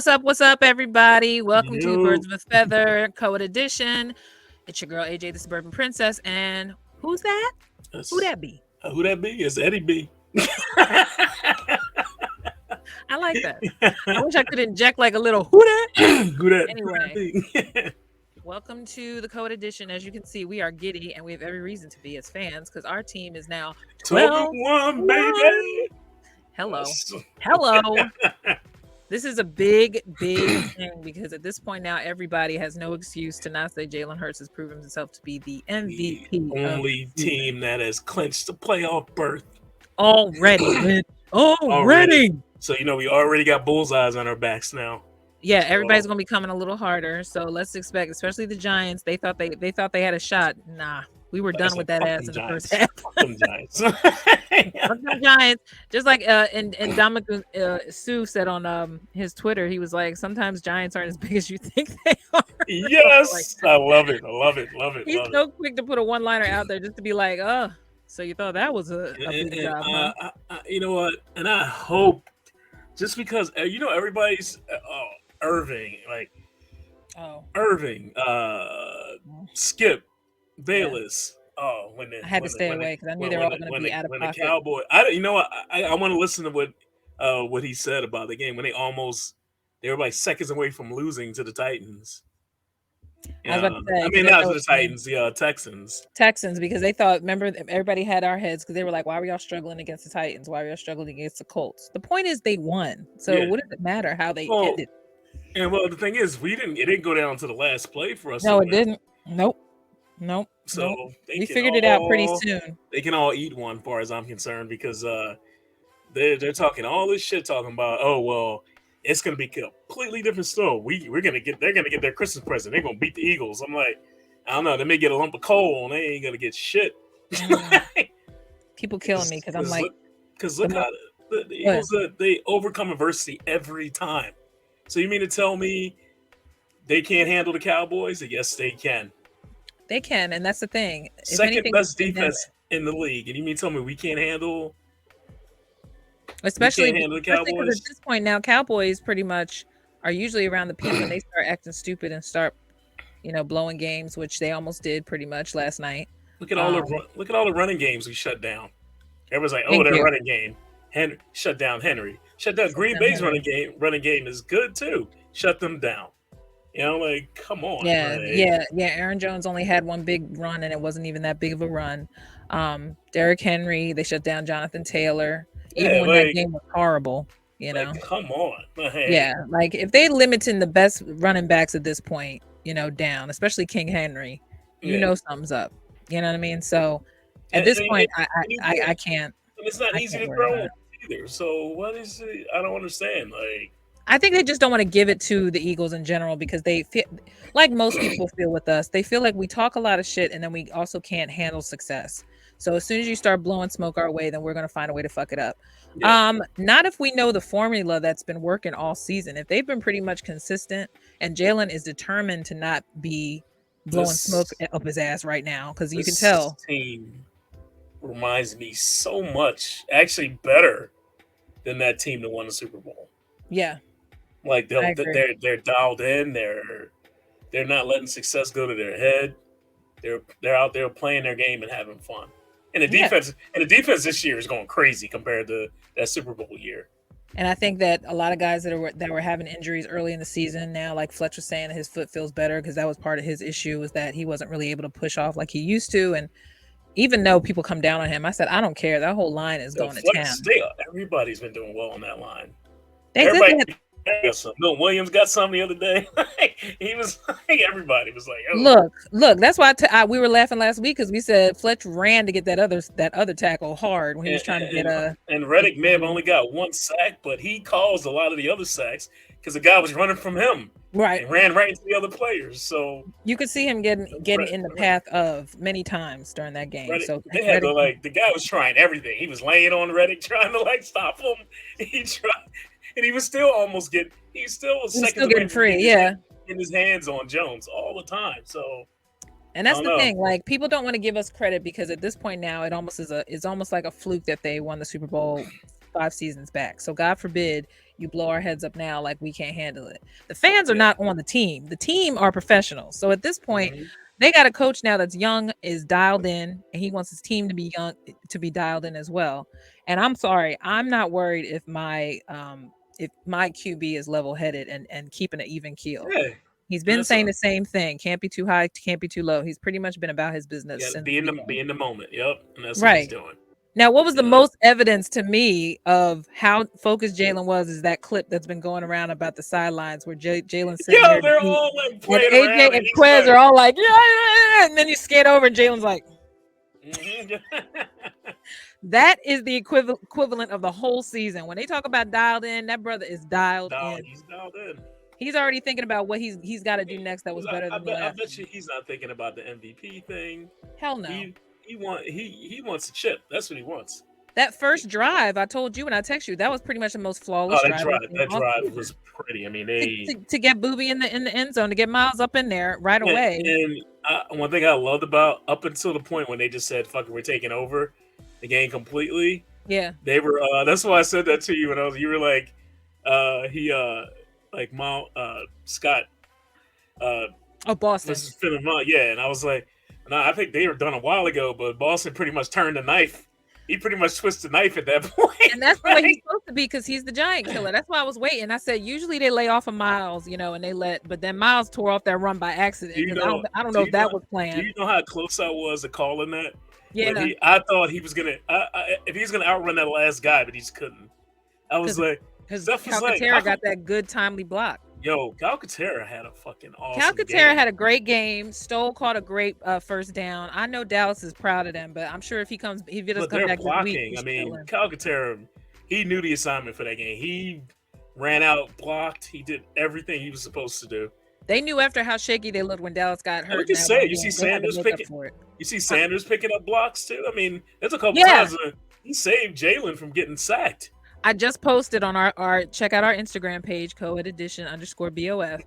What's up, everybody? Welcome to Yo, Birds of a Feather CoEd edition. It's your girl AJ, the Suburban Princess, and who's that? Who that's, that be? who that be? It's Eddie B. I like that. I wish I could inject like a little who that. Who that Anyway, be? welcome to the CoEd edition. As you can see, we are giddy, and we have every reason to be as fans because our team is now 12 and 12 1, 1. baby. Hello, Yes. hello. This is a big, big thing because at this point now, everybody has no excuse to not say Jalen Hurts has proven himself to be the The MVP of the only season team that has clinched the playoff berth already. Rich. already. Already. So, we already got bullseyes on our backs now. Yeah, everybody's So, gonna be coming a little harder. So let's expect, especially the Giants. They thought they had a shot. Nah, we were like I done with said, that fuck ass them in the first Giants. half. Fuck them Giants. Fuck them Giants. Just like and Dominic Sue said on his Twitter, he was like, sometimes Giants aren't as big as you think they are. Like Yes. I love it. I love it. Love it. he's Love it. so quick to put a one liner out there just to be like, oh, so you thought that was a And, big and job, huh? you know what? And I hope just because everybody's Irving, like Oh, Irving, well, Skip, yeah. Bayless. Oh, when the I had to when the stay when the away because I knew when they were when all the going to when be the, out of when the pocket. Cowboy, I want to listen to what he said about the game when they were like seconds away from losing to the Titans. I was about to I say because mean not to the Titans, the Texans. Texans, because they thought, remember, everybody had our heads because they were like, why were y'all struggling against the Titans? Why were y'all struggling against the Colts? The point is they won. So Yeah. what does it matter how they Well, ended? the thing is, it didn't go down to the last play for us to No, it win. didn't. Nope. Nope. So Nope. they We can figured it out pretty all soon. they can all eat one, far as I'm concerned, because they're talking all this shit, talking about, oh well, it's gonna be completely different story. They're gonna get their Christmas present. They're gonna beat the Eagles. I'm like, I don't know. They may get a lump of coal, and they ain't gonna get shit. Mm, people killing me because I'm like, Because the look more, how the what? Eagles they overcome adversity every time. So you mean to tell me they can't handle the Cowboys? Yes, they can. They can, and that's the thing. If Second anything, best in them, defense in the league, and you mean to tell me we especially can't handle the especially because at Cowboys? this point now, Cowboys pretty much are usually around the peak when they start acting stupid and start, blowing games, which they almost did pretty much last night. Um, Look at all the running games we shut down. Everyone's like, oh, thank their you. running game. Henry shut down Henry. Shut down Shut Green down Bay's Henry. running game is good too. Shut them down. Like, come on, Yeah, like, yeah, yeah. Aaron Jones only had one big run, and it wasn't even that big of a run. Derrick Henry, they shut down Jonathan Taylor, even yeah, when that game was horrible. You like, know, come on, like, yeah, like if they limiting the best running backs at this point, down, especially King Henry, yeah, something's up. You know what I mean? So at and, this and, point, and I you I, I can't, can't and it's not I easy can't to worry throw about him it. either. So what is it? I don't understand. Like, I think they just don't want to give it to the Eagles in general because they feel like most people feel with us. They feel like we talk a lot of shit and then we also can't handle success. So as soon as you start blowing smoke our way, then we're going to find a way to fuck it up. yeah, Not if we know the formula that's been working all season. If they've been pretty much consistent and Jalen is determined to not be blowing smoke this up his ass right now because you can this tell. team reminds me so much, actually better than that team that won the Super Bowl. Yeah, Like I agree. they're dialed in. They're not letting success go to their head. They're out there playing their game and having fun. Yeah. And the defense this year is going crazy compared to that Super Bowl year. And I think that a lot of guys that were having injuries early in the season now, like Fletch was saying, his foot feels better because that was part of his issue was that he wasn't really able to push off like he used to. And even though people come down on him, I said I don't care. That whole line is So going to Flex, town. everybody's been doing well on that line. They said Everybody they had, got some. Bill Williams got some the other day. He was like, everybody was like, oh, look. That's why we were laughing last week because we said Fletch ran to get that other tackle hard when he and was trying to get and, and Reddick may have only got one sack, but he caused a lot of the other sacks because the guy was running from him right. and ran right into the other players. So You could see him getting in the path of many times during that game. Reddick, So they had Reddick, to like the guy was trying everything. He was laying on Reddick trying to like stop him. He tried, and he was still almost getting. He still was he was seconds still away getting from free. Yeah. getting his hands on Jones all the time. So And I that's don't the know. thing. Like people don't want to give us credit because at this point now it's almost like a fluke that they won the Super Bowl 5 seasons back. So God forbid you blow our heads up now like we can't handle it. The fans are Yeah. not on the team. The team are professionals. So at this point, Hmm. they got a coach now that's young, is dialed in, and he wants his team to be young, to be dialed in as well. And I'm sorry, I'm not worried if my QB is level headed and keeping an even keel. Yeah. He's And been that's saying the same thing. Can't be too high, can't be too low. He's pretty much been about his business you got to since be the in the beginning. moment. Yep. And that's what he's Right. doing. Now, what was the You know. most evidence to me of how focused Jalen was is that clip that's been going around about the sidelines where Jalen's sitting Yo, there they're deep, all like and playing AJ around, and and he's Quez are like, all like, yeah, and then you skate over and Jalen's like, mm-hmm. that is the equivalent of the whole season. When they talk about dialed in, that brother is dialed Dog, in. he's dialed in. He's already thinking about what he's got to do next that was better I than the bet I last bet you one. he's not thinking about the MVP thing. Hell no. He wants a chip. That's what he wants. That He- first drive, I told you when I text you, that was pretty much the most Oh, flawless drive we've seen that all drive season. was pretty. I mean, To get Booby in the end zone, to get Miles up in there right away. and one thing I loved about up until the point when they just said, "Fuck it, we're taking over the game completely." Yeah. They were. That's why I said that to you when I was. You were like, he like Mal Scott uh Oh, Boston. was feeling Mal, yeah, and I was like, no, I think they were done a while ago, but Boston pretty much turned the knife. He pretty much twisted the knife at that point. And that's the way he's Like, supposed to be because he's the giant killer. That's why I was waiting. I said usually they lay off of Miles, and they but then Miles tore off that run by do accident you because know? I don't Do know you if know? that was Do planned. you know how close I was to calling that? When Yeah, I thought he was gonna, if he was gonna outrun that last guy, but he just couldn't. I was because like, because Steph was like, how Calcaterra come? got that good timely block. Yo, Calcaterra had a fucking awesome Calcaterra game. had a great game. Stoll caught a great first down. I know Dallas is proud of them, but I'm sure if he does But come they're back this week, blocking. I he's mean, chilling. Calcaterra, he knew the assignment for that game. He ran out, blocked. He did everything he was supposed to do. They knew after how shaky they looked when Dallas got And we hurt in can that say, one game, they had to make up for it. You see Uh, Sanders picking up blocks too. I mean, there's a couple yeah, times he saved Jalen from getting sacked. I just posted on our check out our Instagram page, CoEd edition _BOF.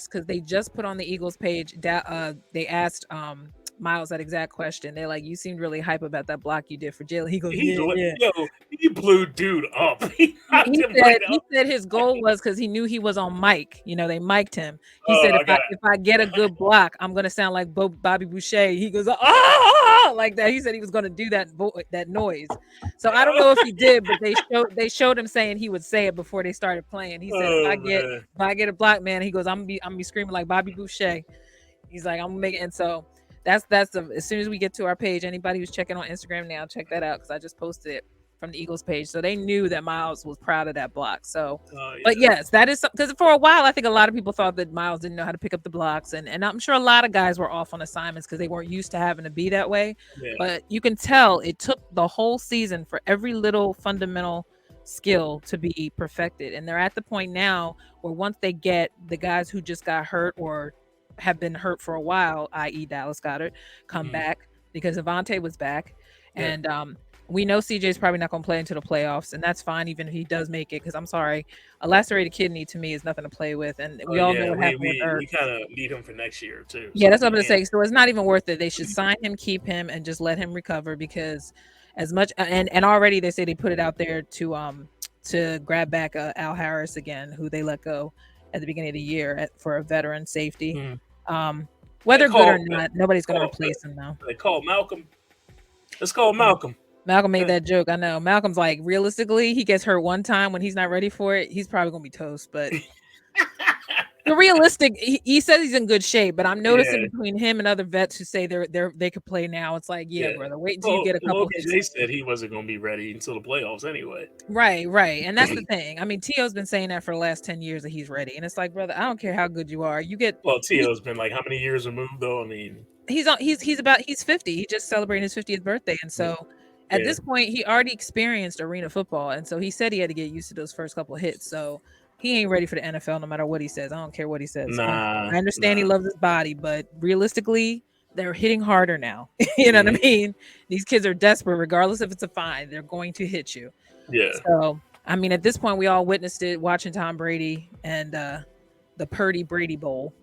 Because they just put on the Eagles page, they asked Miles that exact question. They're like, "You seemed really hype about that block you did for Jalen." He goes, "Yeah, yeah." He blew dude up. He He, knocked he him said right he up. said his goal was because he knew he was on mic. They mic'd him. He said Oh, if I I got if I get a good block, I'm gonna sound like Bobby Boucher. He goes ah like that. He said he was gonna do that noise. So I don't know if he did, but they showed him saying he would say it before they started playing. He said Oh man. if I get a block, man, he goes I'm gonna be screaming like Bobby Boucher. He's like I'm gonna make it. And so as soon as we get to our page, anybody who's checking on Instagram now, check that out because I just posted it from the Eagles page. So they knew that Miles was proud of that block. So, Oh but yeah. yes, that is because for a while I think a lot of people thought that Miles didn't know how to pick up the blocks, and I'm sure a lot of guys were off on assignments because they weren't used to having to be that way. Yeah. But you can tell it took the whole season for every little fundamental skill to be perfected, and they're at the point now where once they get the guys who just got hurt or have been hurt for a while, i.e. Dallas Goddard, come Mhm. back because Avante was back. Yeah. And we know CJ's probably not going to play into the playoffs, and that's fine even if he does make it. Because I'm sorry, a lacerated kidney to me is nothing to play with, and Oh we all know yeah. what We happened with we we Ertz. kind of need him for next year too. Yeah, So that's what we I'm going to can't. say. So it's not even worth it. They should sign him, keep him, and just let him recover because as much and already they say they put it out there to grab back Al Harris again, who they let go at the beginning of the year for a veteran safety. Mhm. Um, And whether good or not, nobody's going to call replace him though. they call Malcolm. Let's call Yeah. Malcolm. Malcolm made that joke. I know. Malcolm's like, realistically, he gets hurt one time when he's not ready for it. He's probably gonna be toast. But the realistic, he says he's in good shape. But I'm noticing Yeah. between him and other vets who say they could play now. It's like, yeah, Yeah. brother, wait until you Well, get a couple hits OBJ in. said he wasn't going to be ready until the playoffs anyway. Right, right, and that's the thing. I mean, Tio's been saying that for the last 10 years that he's ready, and it's like, brother, I don't care how good you are. Well, He, Tio's been like how many years removed though? I mean, he's 50. He just celebrated his 50th birthday, and yeah, so at yeah. this point, he already experienced arena football, and so he said he had to get used to those first couple of hits. So he ain't ready for the NFL, no matter what he says. I don't care what he says. Nah, I understand he nah. loves his body, but realistically, they're hitting harder now. You know what I Mhm. mean? These kids are desperate, regardless if it's a fine. They're going to hit you. Yeah, So I mean, at this point, we all witnessed it watching Tom Brady and the Purdy Brady Bowl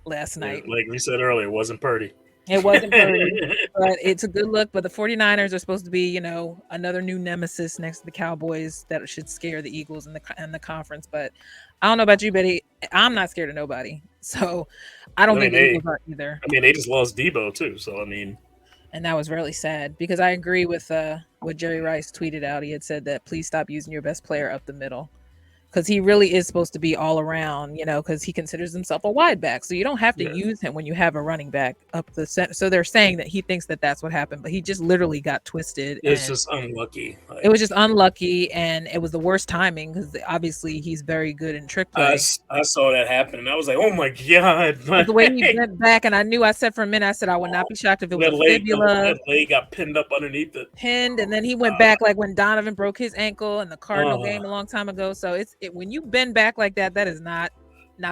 last yeah. night. Like we said earlier, it wasn't Purdy. It wasn't Purdy, but it's a good look. But the 49ers are supposed to be, another new nemesis next to the Cowboys that should scare the Eagles in the conference. But I don't know about you, Betty. I'm not scared of nobody. So I I don't mean think the they, Eagles are either. I mean they just lost Debo too. So I mean, And that was really sad because I agree with what Jerry Rice tweeted out. He had said that please stop using your best player up the middle because he really is supposed to be all around, because he considers himself a wide back. So you don't have to yeah, use him when you have a running back up the center. So they're saying that he thinks that that's what happened, but he just literally got twisted it's and just unlucky. it Like was just unlucky and it was the worst timing because obviously he's very good in trick play. I saw that happen, and I was like, oh my god, But the way he like, bent back, and I said for a minute, I said I would not be shocked if it was a fibula that leg got pinned up underneath it. pinned, and then he went Uh, back like when Donovan broke his ankle in the Cardinal uh, game a long time ago. So when you bend back like that, that is not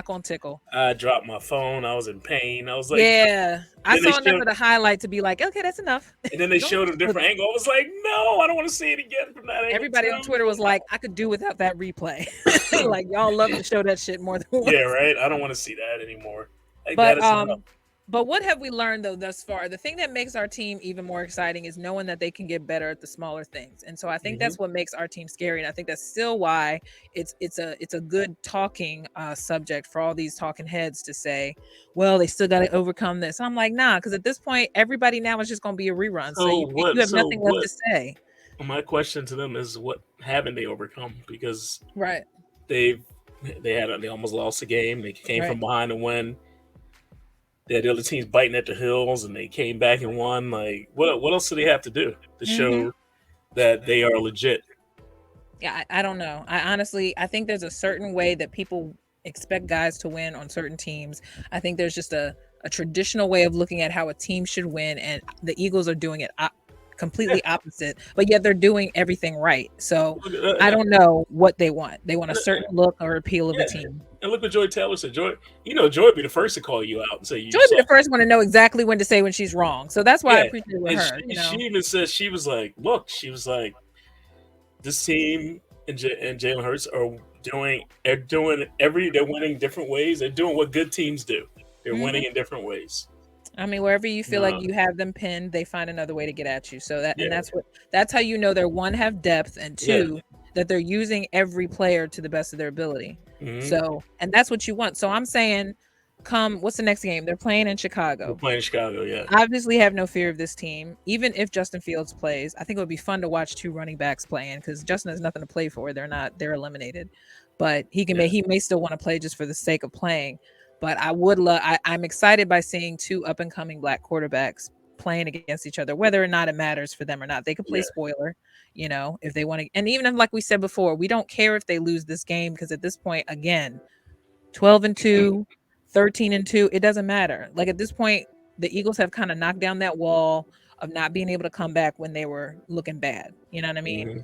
gonna tickle. I dropped my phone. I was in pain. I was like, Yeah, I then they saw enough showed, of the highlight to be like, okay, that's enough. and then they Don't showed a different angle. I was like, no, I don't want to see it again from that angle Everybody on Twitter was too. like, I could do without that replay. Like y'all love to show that shit more than Yeah, once. right. I don't want to see that anymore. Like that But is enough. what have we learned though thus far? The thing that makes our team even more exciting is knowing that they can get better at the smaller things. And so I think Hmm. that's what makes our team scary. And I think that's still why it's a good talking subject for all these talking heads to say, well, they still got to overcome this. I'm like, nah, because at this point, everybody now is just going to be a rerun. So So you what? have So nothing left what? to say. My question to them is, what haven't they overcome? Because Right. they've they almost lost a game. They came Right. from behind and win. They had the other teams biting at the heels, and they came back and won. Like, what else do they have to do to Hmm. show that they are legit? Yeah, I don't know. I think there's a certain way that people expect guys to win on certain teams. I think there's just a traditional way of looking at how a team should win, and the Eagles are doing it Yeah, completely opposite, but yet they're doing everything right. So look I don't know what they want. They want a and, certain look or appeal of a yeah, team. and look what Joy Taylor said. Joy would be the first to call you out and say Joy you be saw. the first one to know exactly when to say when she's wrong. So that's why I Yeah, appreciate it with and her. she even said she was like, look, she was like, this team and Jalen Hurts they're winning different ways. They're doing what good teams do. They're Hmm. winning in different ways. I mean, wherever you feel like Uh, you have them pinned, they find another way to get at you. So yeah, that's how you know they're one, have depth, and yeah. two, that they're using every player to the best of their ability. Hmm. So, and that's what you want. So I'm saying, what's the next game? They're playing in We're Chicago. playing Chicago. Yeah, I obviously have no fear of this team. Even if Justin Fields plays, I think it would be fun to watch two running backs playing because Justin has nothing to play for. They're eliminated. But yeah. he may still want to play just for the sake of playing. But I'm excited by seeing two up and coming black quarterbacks playing against each other, whether or not it matters for them or not. They could play Yeah. spoiler, if they want to. And even if, like we said before, we don't care if they lose this game because at this point, again, 12-2, 13-2, it doesn't matter. Like at this point, the Eagles have kind of knocked down that wall of not being able to come back when they were looking bad. You know what I mean? Hmm.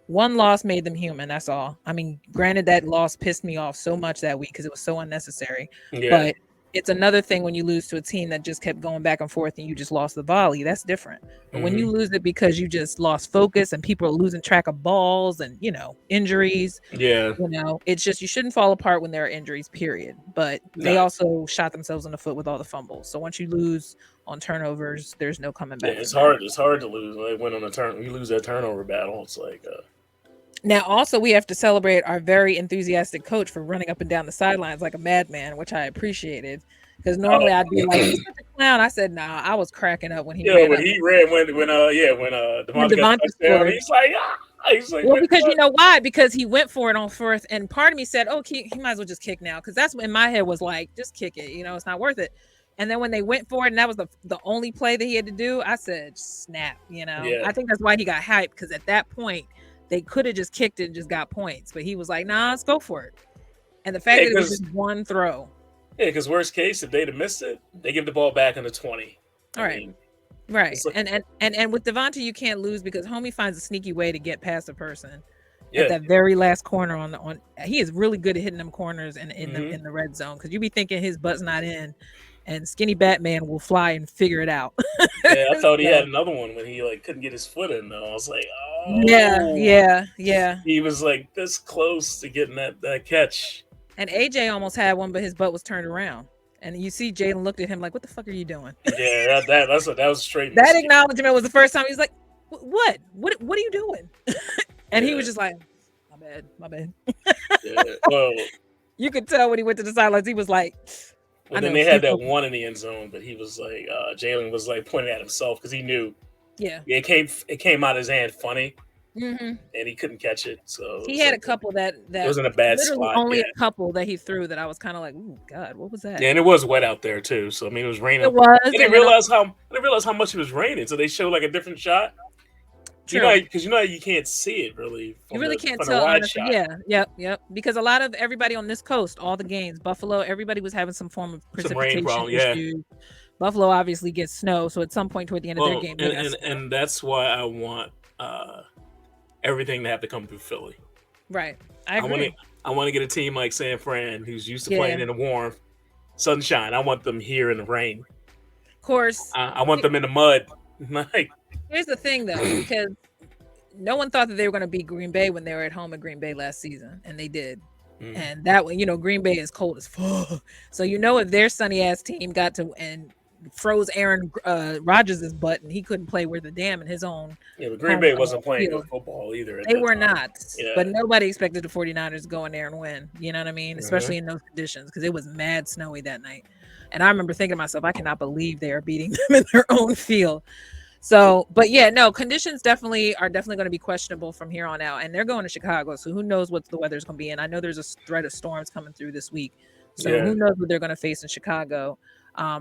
One loss made them human. That's all. I mean, granted, that loss pissed me off so much that week because it was so unnecessary. Yeah. But it's another thing when you lose to a team that just kept going back and forth and you just lost the volley. That's different. But when you Hmm. lose it because you just lost focus and people are losing track of balls and, injuries, Yeah. it's just you shouldn't fall apart when there are injuries, period. But they Nah. also shot themselves in the foot with all the fumbles. So once you lose on turnovers, there's no coming Yeah. back It's from that. hard. It's hard to lose. Like when on a turn, you lose that turnover battle. It's like, Now, also, we have to celebrate our very enthusiastic coach for running up and down the sidelines like a madman, which I appreciated. Because normally I'd be like, oh, he's such a clown. I said, nah, I was cracking up when he yeah. ran When up. he ran, when When Devontae got the Devonta touchdown, scored. he's like, ah. He's like, Well, what? because you know why? Because he went for it on fourth, and part of me said, "Oh, he might as well just kick now," because that's what in my head was like, "Just kick it, it's not worth it." And then when they went for it, and that was the only play that he had to do, I said, "Snap!" Yeah. I think that's why he got hyped because at that point they could have just kicked it and just got points, but he was like, "Nah, let's go for it." And the fact Yeah. that it was Because just one throw, worst case, if they'd have missed it, they give the ball back in the 20. all I right. mean, Right. it's like, And with Devonta, you can't lose because homie finds a sneaky way to get past a person at yeah. that very last corner on he is really good at hitting them corners and in the Hmm. in the red zone because you be thinking his butt's not in and skinny Batman will fly and figure it out. Yeah, I thought he had So another one when he like couldn't get his foot in though. I was like, yeah, oh, yeah, yeah. he was like this close to getting that catch. And AJ almost had one, but his butt was turned around. And you see Jalen looked at him like, "What the fuck are you doing?" Yeah, that was a straight That mistake. acknowledgement was the first time he was like, "What? What are you doing?" And he Yeah, was just like, "My bad, my bad." yeah. Well, You could tell when he went to the sidelines, he was like, well, "I then know, they stay had that focused." one in the end zone, but he was like, Jalen was like pointing at himself because he knew Yeah. it came out of his hand funny, Hmm. and he couldn't catch it, so it He was had a like couple it that was in a bad literally spot. only Yeah, a couple that he threw that I was kind of like, "Ooh, God, what was yeah, that?" and it was wet out there too. So I mean, it was It raining. was, and then also I didn't realize how much it was raining. So they showed like a different shot. true. Because you know you can't see it really You really can't from the tell, wide honestly. shot. Yeah, yep, yep. Because a lot of everybody on this coast, all the games, Buffalo, everybody was having some form of Some rain precipitation problem. Yeah. issues. Buffalo obviously gets snow, so at some point toward the end of their Well, game, they got snow. and that's why I want everything to have to come through Philly. Right. I I want to agree. I want to get a team like San Fran who's used to Yeah. playing in the warm sunshine. I want them here in the rain. Of course. I want them in the mud. Like, Here's the thing though, because no one thought that they were going to beat Green Bay when they were at home at Green Bay last season, and they did. mm, And that way, Green Bay is cold as fuck. So if their sunny ass team got to and froze Aaron Rodgers' butt, and he couldn't play worth a damn in his own yeah, but Green home Bay wasn't playing good field. football either at They that were time. not, but Yeah. nobody expected the 49ers to go in there and win. You know what I mean? Hmm. Especially in those conditions, because it was mad snowy that night. And I remember thinking to myself, I cannot believe they are beating them in their own field. So, but yeah, no, conditions definitely going to be questionable from here on out. And they're going to Chicago. So who knows what the weather's going to be. And I know there's a threat of storms coming through this week. So Yeah. who knows what they're going to face in Chicago.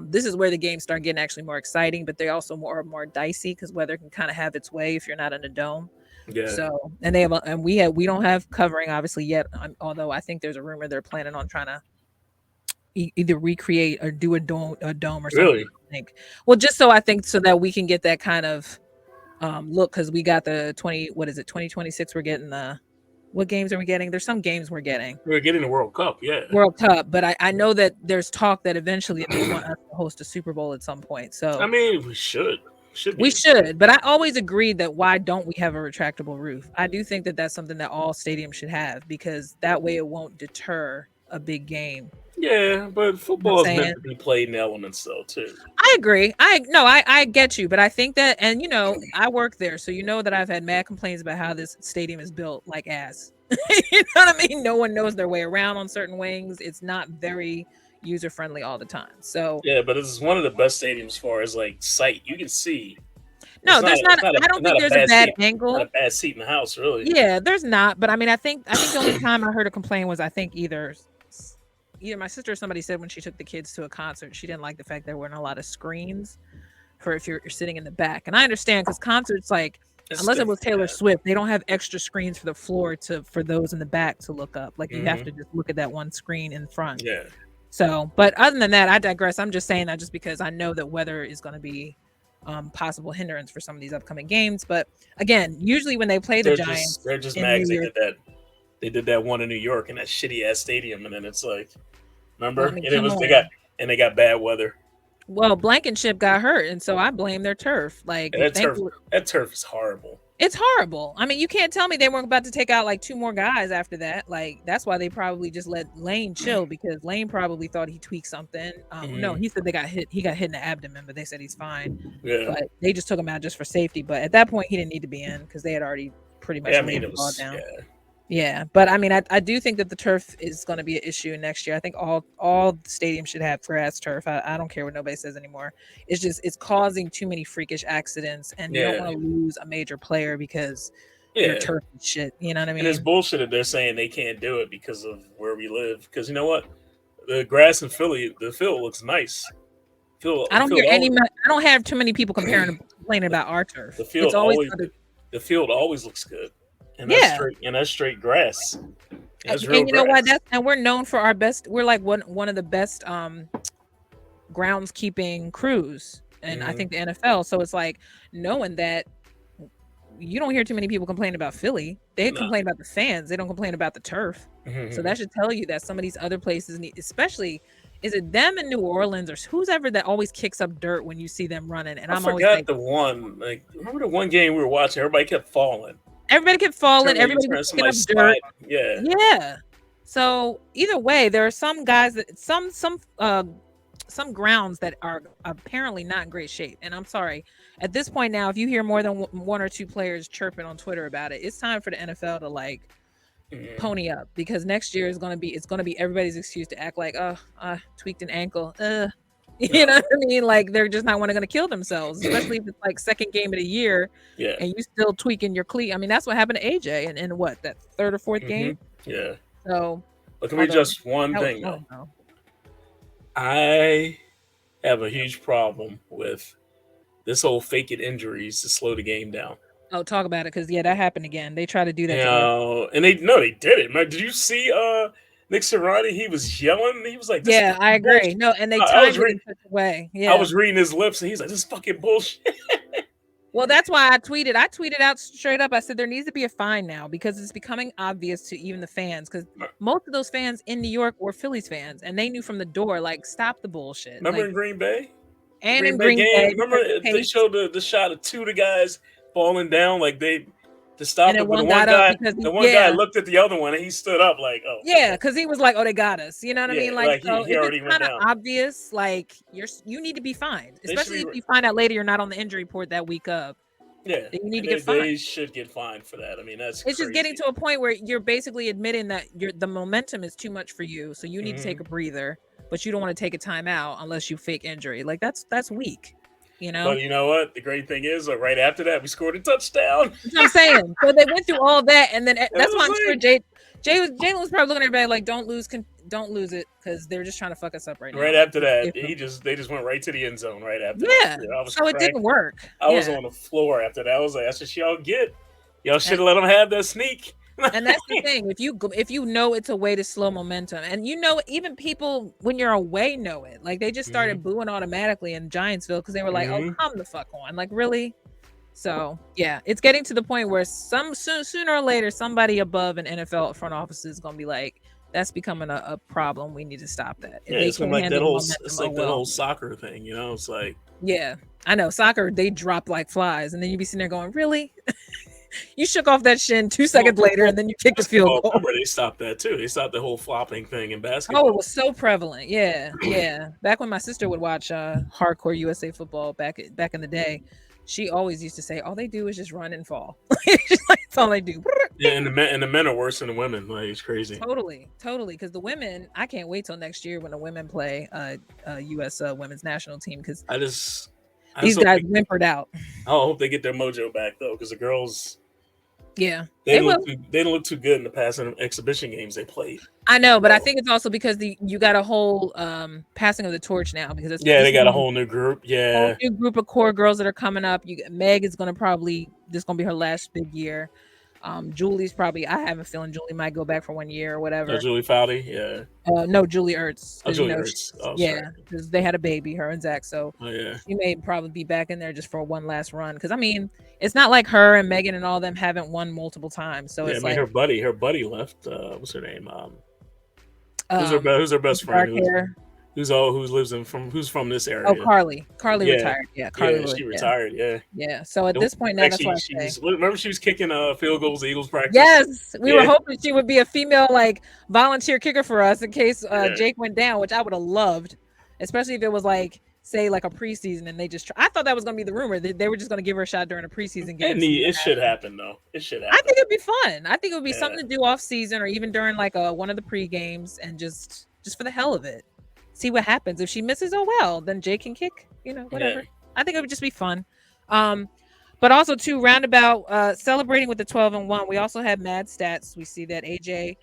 This is where the games start getting actually more exciting, but they also more dicey because weather can kind of have its way if you're not in a dome. Yeah. So, and we don't have covering obviously yet. Although I think there's a rumor they're planning on trying to either recreate or do a dome or something. Really. I think. Well, just so I think so that we can get that kind of look, because we got the 2026. We're getting the what games are we getting? There's some games we're getting We're getting the World Cup. Yeah. World Cup, but I know that there's talk that eventually they want us to host a Super Bowl at some point. I So mean, we should we be. should, but I always agreed that why don't we have a retractable roof? I do think that that's something that all stadiums should have because that way it won't deter a big game. Yeah, but You know what I'm football is saying? meant to be played in elements, though, too. I agree. I get you, but I think that, and I work there, so that I've had mad complaints about how this stadium is built like ass. You know what I mean? No one knows their way around on certain wings. It's not very user friendly all the time. So Yeah, but this is one of the best stadiums as far as like sight. You can see. no, there's not. I don't It's think not a there's a bad bad seat. Not a angle. bad seat in the house, really. Yeah, there's not. But I mean, I think the only time I heard a complaint was I think either my sister or somebody said when she took the kids to a concert, she didn't like the fact there weren't a lot of screens for if you're sitting in the back. And I understand because concerts, like, It's unless it was different. Taylor Swift, they don't have extra screens for the floor for those in the back to look up. Like you have Hmm. to just look at that one screen in front. Yeah, So, but other than that, I digress. I'm just saying that just because I know that weather is going to be possible hindrance for some of these upcoming games. But again, usually when they play the Giants they're just in mad New 'cause Year's, they did that one in New York in that shitty ass stadium, and then it's like, well, I remember? mean, And it come was on. they got bad weather. Well, Blankenship got hurt, and so I blame their turf. Like, And thankfully, that turf is horrible. it's horrible. I mean, you can't tell me they weren't about to take out like two more guys after that. Like, that's why they probably just let Lane chill because Lane probably thought he tweaked something. No, Hmm. he said they got hit. He got hit in the abdomen, but they said he's fine. Yeah, But they just took him out just for safety. But at that point, he didn't need to be in because they had already pretty yeah. much I mean, laid it the ball was down. yeah, Yeah, but I mean, I do think that the turf is going to be an issue next year. I think all stadiums should have grass turf. I don't care what nobody says anymore. It's just it's causing too many freakish accidents, and you don't yeah, want to lose a major player because your yeah. turf is shit. You know what I And it's mean? bullshit that they're saying they can't do it because of where we live. Because you know what, the grass in Philly, the field looks nice. I The don't field hear always I don't have too many people complaining about our the turf. It's field always always other. the field always looks good, Yeah, and that's straight grass. And and, that's real and you know what? grass. And we're known for our best. We're like one of the best groundskeeping crews, and I Hmm. think the NFL. So it's like knowing that you don't hear too many people complain about Philly. They No. complain about the fans. They don't complain about the turf. So that should tell you that some of these other places need, especially, is it them in New Orleans or who's ever that always kicks up dirt when you see them running? And I I'm always forgot like, the one. Like, remember the one game we were watching? Everybody kept falling. everybody kept falling. Everybody was kicking up Somebody dirt. slide. Yeah. Yeah. So either way, there are some guys that some some grounds that are apparently not in great shape. And I'm sorry, at this point now, if you hear more than one or two players chirping on Twitter about it, it's time for the NFL to like Mhm. pony up, because next year is going to be everybody's excuse to act like, oh, tweaked an ankle, you know No. what I mean? Like they're just not want to going to kill themselves, especially if it's like second game of the year Yeah. and you still tweaking your cleat. I mean, that's what happened to AJ in what, that third or fourth Hmm. game. Yeah. So But can we although just one that was thing though? fun though. I have a huge problem with this whole faking injuries to slow the game down. Oh, talk about it, because yeah, that happened again. They try to do You that to every. know, and they no, they did it. Man, did you see Nick Sirianni? He was yelling. He was like, "This Yeah, I fucking agree. bullshit." No, and they I was timed it reading. in such a way. I Yeah. was reading his lips, and he's like, "This is fucking bullshit." Well, that's why I tweeted. I tweeted out straight up. I said there needs to be a fine now, because it's becoming obvious to even the fans. Because most of those fans in New York were Phillies fans, and they knew from the door, like, stop the bullshit. Remember Like, in Green Bay, the and Green in Bay Green game. Bay Remember because the they pace, showed the shot of two of the guys falling down, like they to and stop then it, but one got up because the he, one guy yeah, looked at the other one, and he stood up like, "Oh, yeah, okay, because he was like, oh, they got us. You know what I yeah." mean? Like, Like so he if it's already went kind of down. obvious, like you need to be fined, They should especially be. if you find out later you're not on the injury report that week of. Yeah, Then you need and to get fined. they should get fined for that. I mean, that's It's just getting crazy. to a point where you're basically admitting that the momentum is too much for you, so you need to take Hmm. a breather, but you don't want to take a timeout unless you fake injury. Like that's weak, you know. But you know what? The great thing is, right after that, we scored a touchdown. That's what I'm saying. So they went through all that, and then It that's why was I'm sure like Jalen was probably looking at everybody like, don't lose it, because they're just trying to fuck us up right now. right Like, after that, if- they just went right to the end zone right after that. yeah. Yeah, I was So it cracked. didn't work. I was Yeah. on the floor after that. I was like, that's what y'all get. Y'all should And have let them have that sneak. And that's the thing. If you know it's a way to slow momentum, and even people when you're away know it. Like they just started Hmm. booing automatically in Giantsville because they were like, "Oh, Hmm. come the fuck on!" Like really. So yeah, it's getting to the point where sooner or later somebody above an NFL front office is gonna be like, "That's becoming a problem. We need to stop that." If Yeah, they it's can't like that handle the whole. momentum, It's oh like that well. whole soccer thing. You know, it's like Yeah, I know soccer. They drop like flies, and then you be sitting there going, "Really?" You shook off that shin 2 seconds later, and then you kicked the field basketball. goal. Remember, they stopped that too. They stopped the whole flopping thing in Oh, it basketball. was so prevalent. Yeah, yeah. Back when my sister would watch hardcore USA football back in the day, she always used to say, "All they do is just run and fall. That's all they do." Yeah, and the men are worse than the women. Like it's crazy. Totally, totally. Because the women, I can't wait till next year when the women play U.S. Women's national team, because I just, I just these hope guys whimpered out. I hope they get their mojo back though, because the girls Yeah, they will. they didn't look too good in the past exhibition games they played. I know, but I So, think it's also because you got a whole passing of the torch now, because yeah, this they is got a gonna be whole new group. whole Yeah, new group of core girls that are coming up. Meg is gonna probably this gonna be her last big year. Julie's probably, I have a feeling Julie might go back for 1 year or oh, whatever. Julie Foudy. Yeah, No, Julie Ertz, oh, because Julie Ertz. Oh, sorry. yeah, because they had a baby, her and Zach, so Oh yeah, she may probably be back in there just for one last run. Because I mean, it's not like her and Megan and all them haven't won multiple times, so yeah. I it's mean, like her buddy left. What's her name? um, Who's her best friend? dark hair. Who's from this Oh, area? Carly Yeah, retired. Yeah, Carly yeah. Lloyd. She Yeah, retired. Yeah. yeah. So at this point now, that's why Actually, I say. remember she was kicking field goals at Eagles practice. Yes, we were Yeah, hoping she would be a female like volunteer kicker for us in case yeah. Jake went down, which I would have loved, especially if it was like say like a preseason and they just. I thought that was going to be the rumor. They were just going to give her a shot during a preseason game. It should happen though. It should I happen. think it'd be fun. I think it would be Yeah, something to do off season or even during like one of the pre games, and just for the hell of it, see what happens. If she misses, oh well, then Jake can kick. yeah. Whatever. I think it would just be fun. Um, but also too roundabout celebrating with the 12-1. We also have mad stats. We see that AJ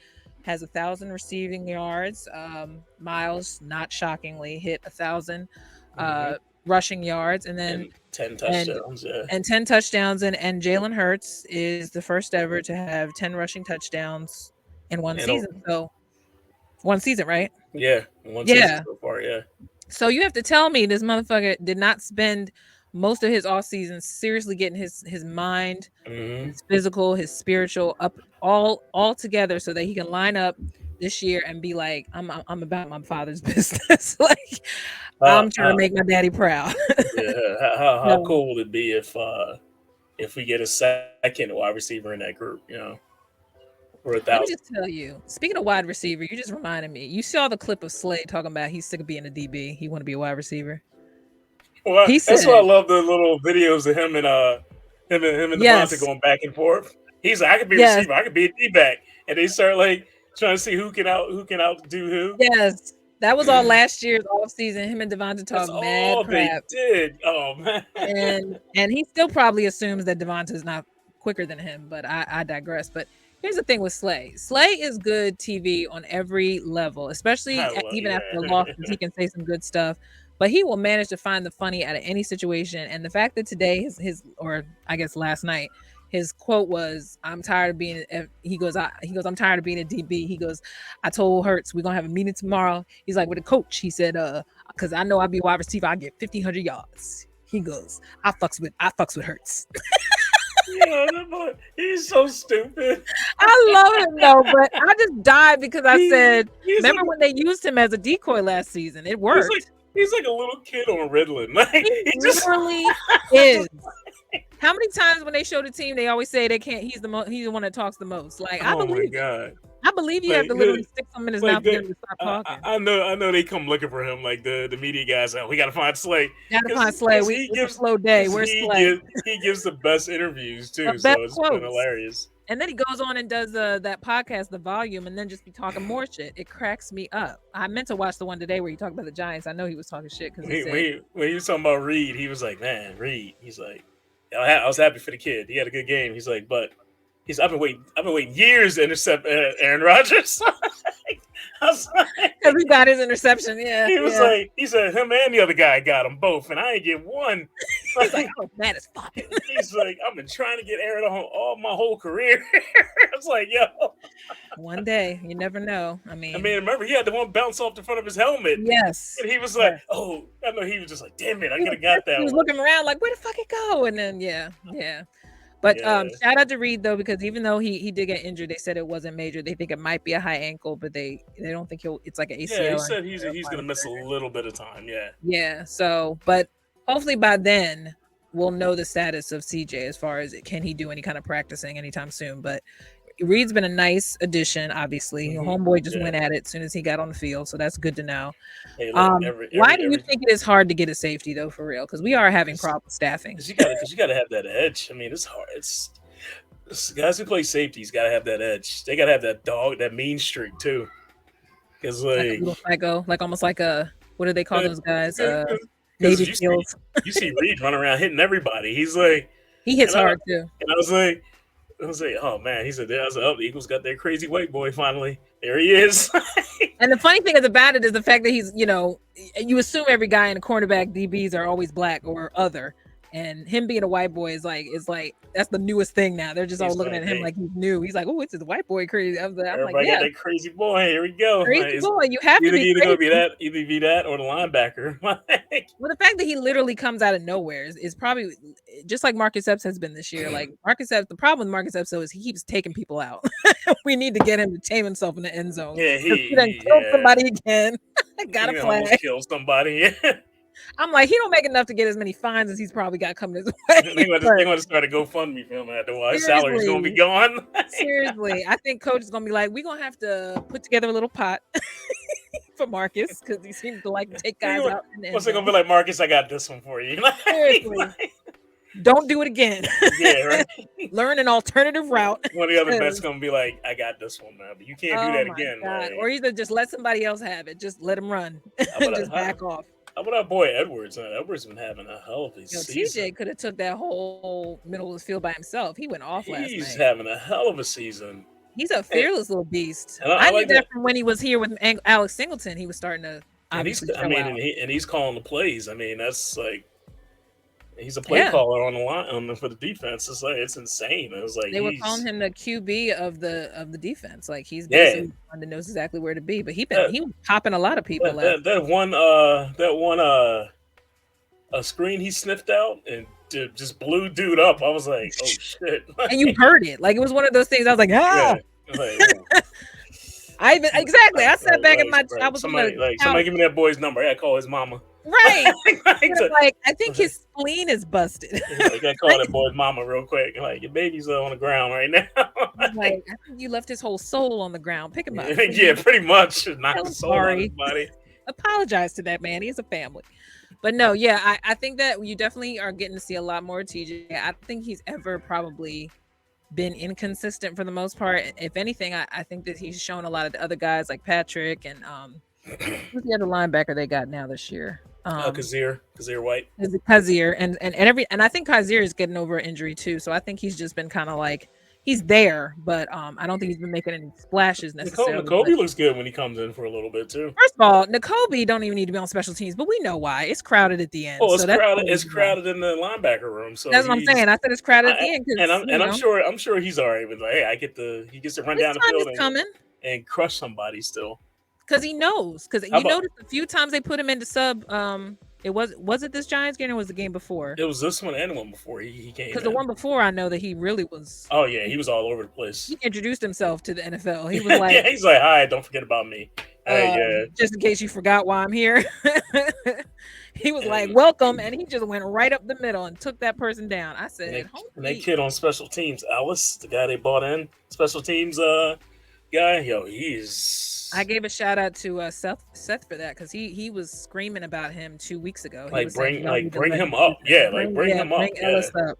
has 1,000 receiving yards. Miles, not shockingly, hit 1,000 Hmm. rushing yards, and then And 10 and touchdowns. Yeah, 10 touchdowns, and Jalen Hurts is the first ever to have 10 rushing touchdowns in one and season. So 1 season, right? yeah, one season Yeah. so far. Yeah, So you have to tell me this motherfucker did not spend most of his off season seriously getting his mind, hmm his physical, his spiritual up all together so that he can line up this year and be like, I'm about my father's business. Like uh, I'm trying to uh, make my daddy proud. yeah. How So, cool would it be if we get a second wide receiver in that group? You know, for a Let me thousand. just tell you. Speaking of wide receiver, you just reminded me. You saw the clip of Slade talking about he's sick of being a DB. He want to be a wide receiver. Well, He that's why I said, love the little videos of him and Devontae "Yes, going back and forth. He's like, I could be a yes, receiver, I could be a D back, and they start like trying to see who can outdo yes." That was all who. last year's off season. Him and Devonta That's talk mad all they crap. did. Oh man. And he still probably assumes that Devonta's not quicker than him, but I digress. But here's the thing with Slay. Slay is good TV on every level, especially I love even after the losses, yeah. he can say some good stuff. But he will manage to find the funny out of any situation. And the fact that today his or I guess last night his quote was, "I'm tired of being." He goes, "I'm tired of being a DB." He goes, "I told Hurts we're gonna have a meeting tomorrow." He's like, "With a coach." He said, because I know I'll be a wide receiver. I get 1,500 yards." He goes, I fucks with Hurts. Yeah, that boy, he's so stupid. I love him though, but I just died because I He said, he's like remember when they used him as a decoy last season? It he's like worked. he's like a little kid on Ritalin. Like He he just literally is. How many times when they show the team, they always say they can't. He's the one that talks the most. Like I oh my believe it. god. I believe you have Like to literally stick something in his like mouth to get that. him to stop talking. I know they come looking for him. Like the media guys, we got to find Slay Gotta find Slay. It's a slow day. Where's Slay? he gives the best interviews The too. best So it's been quotes. hilarious. And then he goes on and does that podcast, The Volume, and then just be talking more shit. It cracks me up. I meant to watch the one today where he talked about the Giants. I know he was talking shit because he said, When he was talking about Reed, he was like, "Man, Reed." He's like, I was happy for the kid. He had a good game." He's like, "But I've been waiting years to intercept Aaron Rodgers." I was like, because he got his interception. Yeah, he was yeah. like, he said him and the other guy got them both, and I ain't get one. He's like, I was mad as fuck. He's like, I've been trying to get Aaron all my whole career. I was like, yo. One day, you never know. I I mean, mean, remember he had the one bounce off the front of his helmet, yes. and he was like, Yes. "Oh, I know." He was just like, "Damn it, I He could was have got pissed. that He was one." looking around like, where the fuck it go? And then yeah. But Yeah, shout out to Reed though, because even though he did get injured, they said it wasn't major. They think it might be a high ankle, but they don't think it's like an yeah. He ACL. said he's gonna miss a little bit of time. Yeah, Yeah. So, but hopefully by then we'll know the status of CJ as far as can he do any kind of practicing anytime soon. But Reed's been a nice addition. Obviously, homeboy just yeah. went at it as soon as he got on the field, so that's good to know. Hey, look, Why do you think it is hard to get a safety though, for real? Because we are having problems staffing. because you gotta have that edge. I mean, it's hard. It's guys who play safeties gotta have that edge. They gotta have that mean streak too. Because Like a like, little psycho, like almost like a what do they call those guys? because Navy SEALs. you see Reed running around hitting everybody. He's like, He hits and hard too. I was like. I was like, oh man, he said, "Oh, the Eagles got their crazy white boy finally. There he is." And the funny thing about it is the fact that he's, you assume every guy in the cornerback DBs are always black or other, and him being a white boy is like that's the newest thing now. They're just all He's looking like, at him hey, like he's new. He's like, oh, it's a white boy crazy. I'm like, everybody yeah, got that crazy boy. Here we go. crazy boy. You have to be Either gonna be crazy. either be that or the linebacker. Well, the fact that he literally comes out of nowhere is probably just like Marcus Epps has been this year. Like Marcus Epps, the problem with Marcus Epps though is he keeps taking people out. We need to get him to tame himself in the end zone. Yeah, He done killed somebody again. Got a he flag. almost killed somebody. I'm like, he don't make enough to get as many fines as he's probably got coming his way. They're going to start a GoFundMe for him after a while. His salary's going to be gone. Seriously, I think coach is going to be like, we're going to have to put together a little pot for Marcus because he seems to like to take guys out. What's it going to be like, Marcus? I got this one for you. Seriously. Don't do it again. Yeah, right. Learn an alternative route. One of the other bets going to be like, I got this one now, but you can't do that again. Like, or either just let somebody else have it. Just let him run. Just back off. How about our boy Edwards? Edwards been having a hell of a season. TJ could have took that whole middle of the field by himself. He went off last night. He's having a hell of a season. He's a fearless little beast. I knew that from when he was here with Alex Singleton. He was starting to obviously. And he's calling the plays. I mean, that's like he's a play caller on the line for the defense. It's like it's insane. It was like they were calling him the QB of the defense. Like he's basically one that knows exactly where to be. But he was popping a lot of people. That one a screen he sniffed out and just blew dude up. I was like, oh shit! And you heard it. Like it was one of those things. I was like, ah. Yeah. Like, I sat back in my. I was somebody give me that boy's number. I gotta call his mama. Right. Like, But like, I think his spleen is busted. like I call that boy's mama real quick. Like your baby's on the ground right now. Like, I think you left his whole soul on the ground. Pick him up, Yeah, please. pretty much. Knock Tell the him soul out of his sorry. body. Apologize to that man. He has a family. But no, yeah, I think that you definitely are getting to see a lot more TJ. I don't think he's ever probably been inconsistent for the most part. If anything, I think that he's shown a lot of the other guys like Patrick and who's the other linebacker they got now this year? Kazir White. Is it Kazir and I think Kazir is getting over an injury too. So I think he's just been kind of like he's there, but I don't think he's been making any splashes necessarily. But N'Kobe looks good when he comes in for a little bit too. first of all, N'Kobe don't even need to be on special teams, but we know why. It's crowded at the end, Oh, it's so that's crowded. the It's reason why. crowded in the linebacker room. So That's what I'm saying. I said it's crowded at the end and because I'm sure he's all right with like, hey, he gets to run his down the time is field coming and crush somebody still. because he knows. Because How you about noticed a few times they put him into sub. It was it this Giants game or was the game before? it was this one and one before he came Because in. the one before, I know that he really was. Oh yeah, he was all over the place. He introduced himself to the NFL. He was like, yeah, he's like, hi, don't forget about me. Hey, yeah. just in case you forgot why I'm here. He was like, And- welcome, and he just went right up the middle and took that person down. I said, And "Holy." that kid on special teams, Ellis, the guy they bought in, special teams guy, yo, he's I gave a shout out to Seth for that because he was screaming about him 2 weeks ago. He like was saying, "Y'all need to bring let him up. do Yeah, that. like bring him up. Bring Yeah. Ellis up."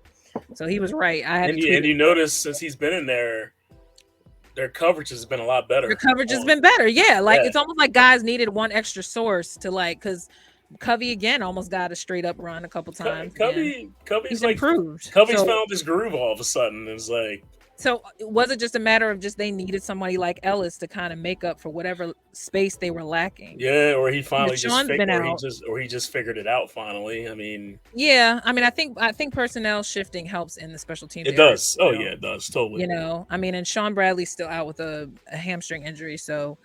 So he was right. I had And to tweet you notice since he's been in there, their coverage has been a lot better. your coverage has been better. Yeah, like Yeah. it's almost like guys needed one extra source to like because Covey again almost got a straight up run a couple times. and Covey's he's like improved. Covey's So- found his groove all of a sudden. It's like So was it just a matter of just they needed somebody like Ellis to kind of make up for whatever space they were lacking? yeah, or he finally Deshaun's been out. he just figured it out finally. I mean, Yeah, I mean, I think personnel shifting helps in the special teams. it area does. Oh as well. yeah, it does totally. You know, I mean, and Sean Bradley's still out with a hamstring injury, so.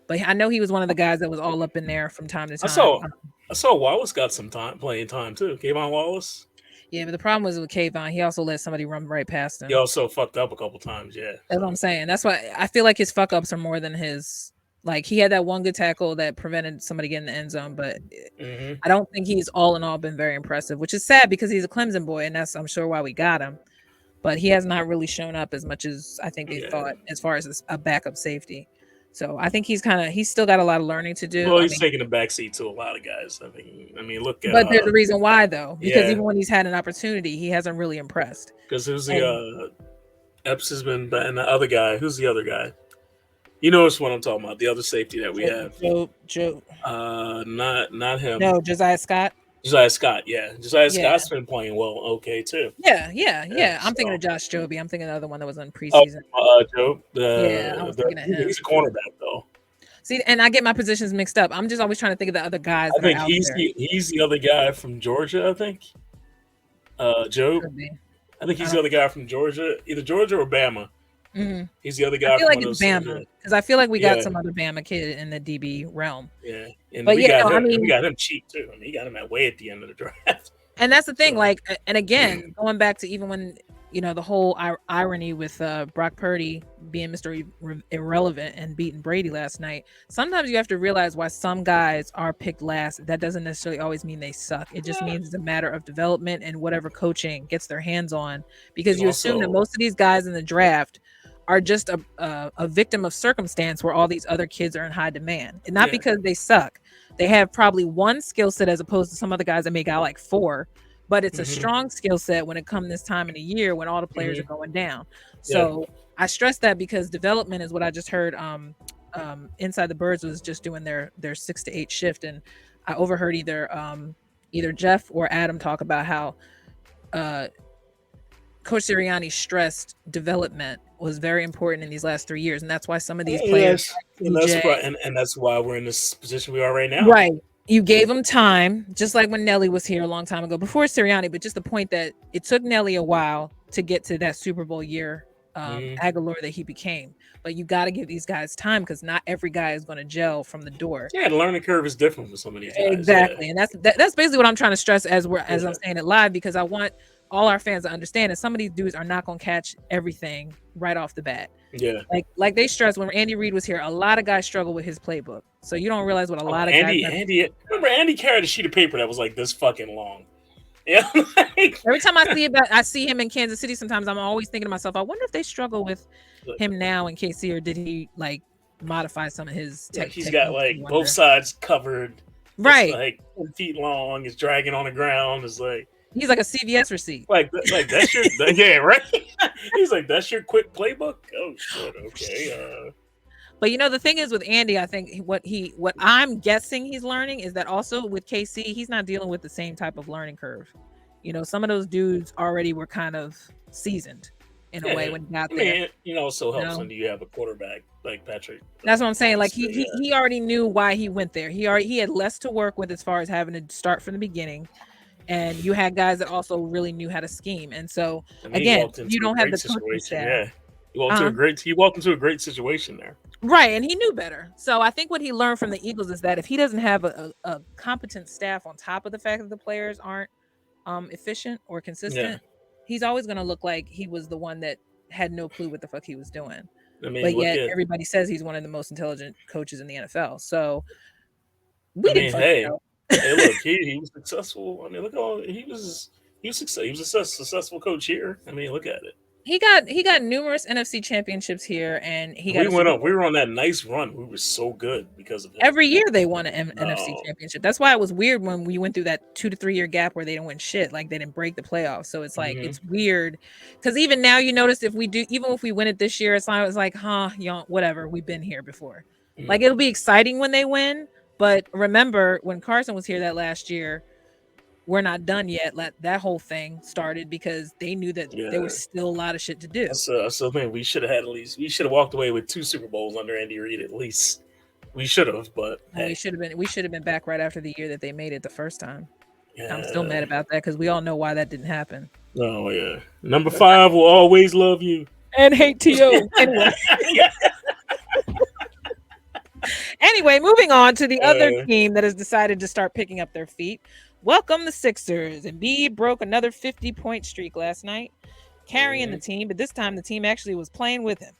But I know he was one of the guys that was all up in there from time to time. I saw Wallace got some playing time too. Kayvon Wallace. Yeah, but the problem was with Kayvon, he also let somebody run right past him. He also fucked up a couple times. Yeah, That's what I'm saying. That's why I feel like his fuck ups are more than his. Like he had that one good tackle that prevented somebody getting the end zone, but Mhm. I don't think he's all in all been very impressive, which is sad because he's a Clemson boy, and that's I'm sure why we got him. But he has not really shown up as much as I think they Yeah. thought as far as a backup safety. So I think he's still got a lot of learning to do. Well, I he's mean, taking a backseat to a lot of guys. I mean, look at. but there's a reason why though, because yeah. even when he's had an opportunity, he hasn't really impressed. Because who's the Epps has been, and the other guy. Who's the other guy? You know what I'm talking about. The other safety that we have. Joe. Not him. No, Josiah Scott. Josiah Scott. Yeah, Josiah Yeah. Scott's been playing well. Okay, too. Yeah. Yeah, I'm thinking so- of Josh Joby. I'm thinking of the other one that was in Oh, preseason. Joe. Yeah, I was thinking of him. He's a cornerback though. See, and I get my positions mixed up. I'm just always trying to think of the other guys. I That think are out he's there. he's the other guy from Georgia. I think. Joe. Could be. I think he's the other guy from Georgia, either Georgia or Bama. Mhm. He's the other guy. I feel from like one it's of those- Bama because I feel like we got Yeah. some other Bama kid in the DB realm. Yeah, and But we yeah, got no, I him. mean- we got him cheap too. I mean, he got him at way at the end of the draft. And that's the thing, So- like, and again, going back to even when the whole irony with Brock Purdy being Mr. Irrelevant and beating Brady last night. Sometimes you have to realize why some guys are picked last. That doesn't necessarily always mean they suck. It just Yeah. means it's a matter of development and whatever coaching gets their hands on. Because And you assume that also- most of these guys in the draft are just a victim of circumstance where all these other kids are in high demand, and not Yeah. because they suck. They have probably one skill set as opposed to some other guys that may got like four, but it's a Mhm. strong skill set when it comes this time in the year when all the players Mm-hmm. are going down. So I stress that because development is what I just heard. Inside the Birds was just doing their 6 to 8 shift, and I overheard either Jeff or Adam talk about how Coach Sirianni stressed development was very important in these last 3 years, and that's why some of these players, Yes, and that's TJ why, and that's why we're in this position we are right now. right? You gave them time, just like when Nelly was here a long time ago, before Sirianni. But just the point that it took Nelly a while to get to that Super Bowl year Aguilar that he became. But you got to give these guys time because not every guy is going to gel from the door. Yeah, the learning curve is different for some of these guys. Exactly, and that's basically what I'm trying to stress as I'm Yeah. saying it live, because I want all our fans to understand that some of these dudes are not going to catch everything right off the bat. Yeah. Like they stressed when Andy Reid was here, a lot of guys struggle with his playbook. So you don't realize what a Oh, lot of guys Andy, have. Andy. Remember, Andy carried a sheet of paper that was like this fucking long. Yeah. Every time I see him in Kansas City, sometimes I'm always thinking to myself, I wonder if they struggle with him now in KC, or did he like modify some of his Like he's got techniques? You like both wonder. sides covered. It's Right. like 10 feet long. It's dragging on the ground. It's He's like a CVS receipt. like that's your yeah, right. He's like, that's your quick playbook. Oh shit. Okay. But the thing is with Andy, I think what I'm guessing he's learning is that also with KC, he's not dealing with the same type of learning curve. Some of those dudes already were kind of seasoned in a way Yeah. when he got I there. mean, it also helps No, when you have a quarterback like Patrick that's what I'm saying. Like Mahomes. he, Too, he yeah. he already knew why he went there. He had less to work with as far as having to start from the beginning. And you had guys that also really knew how to scheme. And so And he again, walked you into a don't have great the coaching situation. staff. Yeah. He walked into a great situation there. Right, and he knew better. So I think what he learned from the Eagles is that if he doesn't have a competent staff on top of the fact that the players aren't efficient or Yeah. consistent, he's always going to look like he was the one that had no clue what the fuck he was doing. I mean, But look yet at. everybody says he's one of the most intelligent coaches in the NFL. So we I didn't mean, fucking hey, know. hey, look, he was successful. I mean, look all he was success. He was a successful coach here. I mean, look at it. He got numerous NFC championships here, and he got We a went Super up. We Bowl. were on that nice run. We were so good because of him. Every year they won an NFC No. championship. That's why it was weird when we went through that 2 to 3 year gap where they didn't win shit. Like they didn't break the playoffs. So it's like Hmm. it's weird because even now you notice even if we win it this year, it's like, huh, whatever. We've been here before. Like Mm. it'll be exciting when they win, but remember when Carson was here that last year, we're not done yet. That whole thing started because they knew that there Yeah. was still a lot of shit to do. So man, we should have had at least. We should have walked away with 2 Super Bowls under Andy Reid at least. We should have, but And hey, we should have been back right after the year that they made it the first time. I'm still yeah. mad about that because we all know why that didn't happen. Oh yeah. Number 5 will always love you. And hate to anyway. Yeah. Anyway, moving on to the other Uh, team that has decided to start picking up their feet. Welcome the Sixers. Embiid broke another 50-point streak last night, carrying the mhm. team, but this time the team actually was playing with him.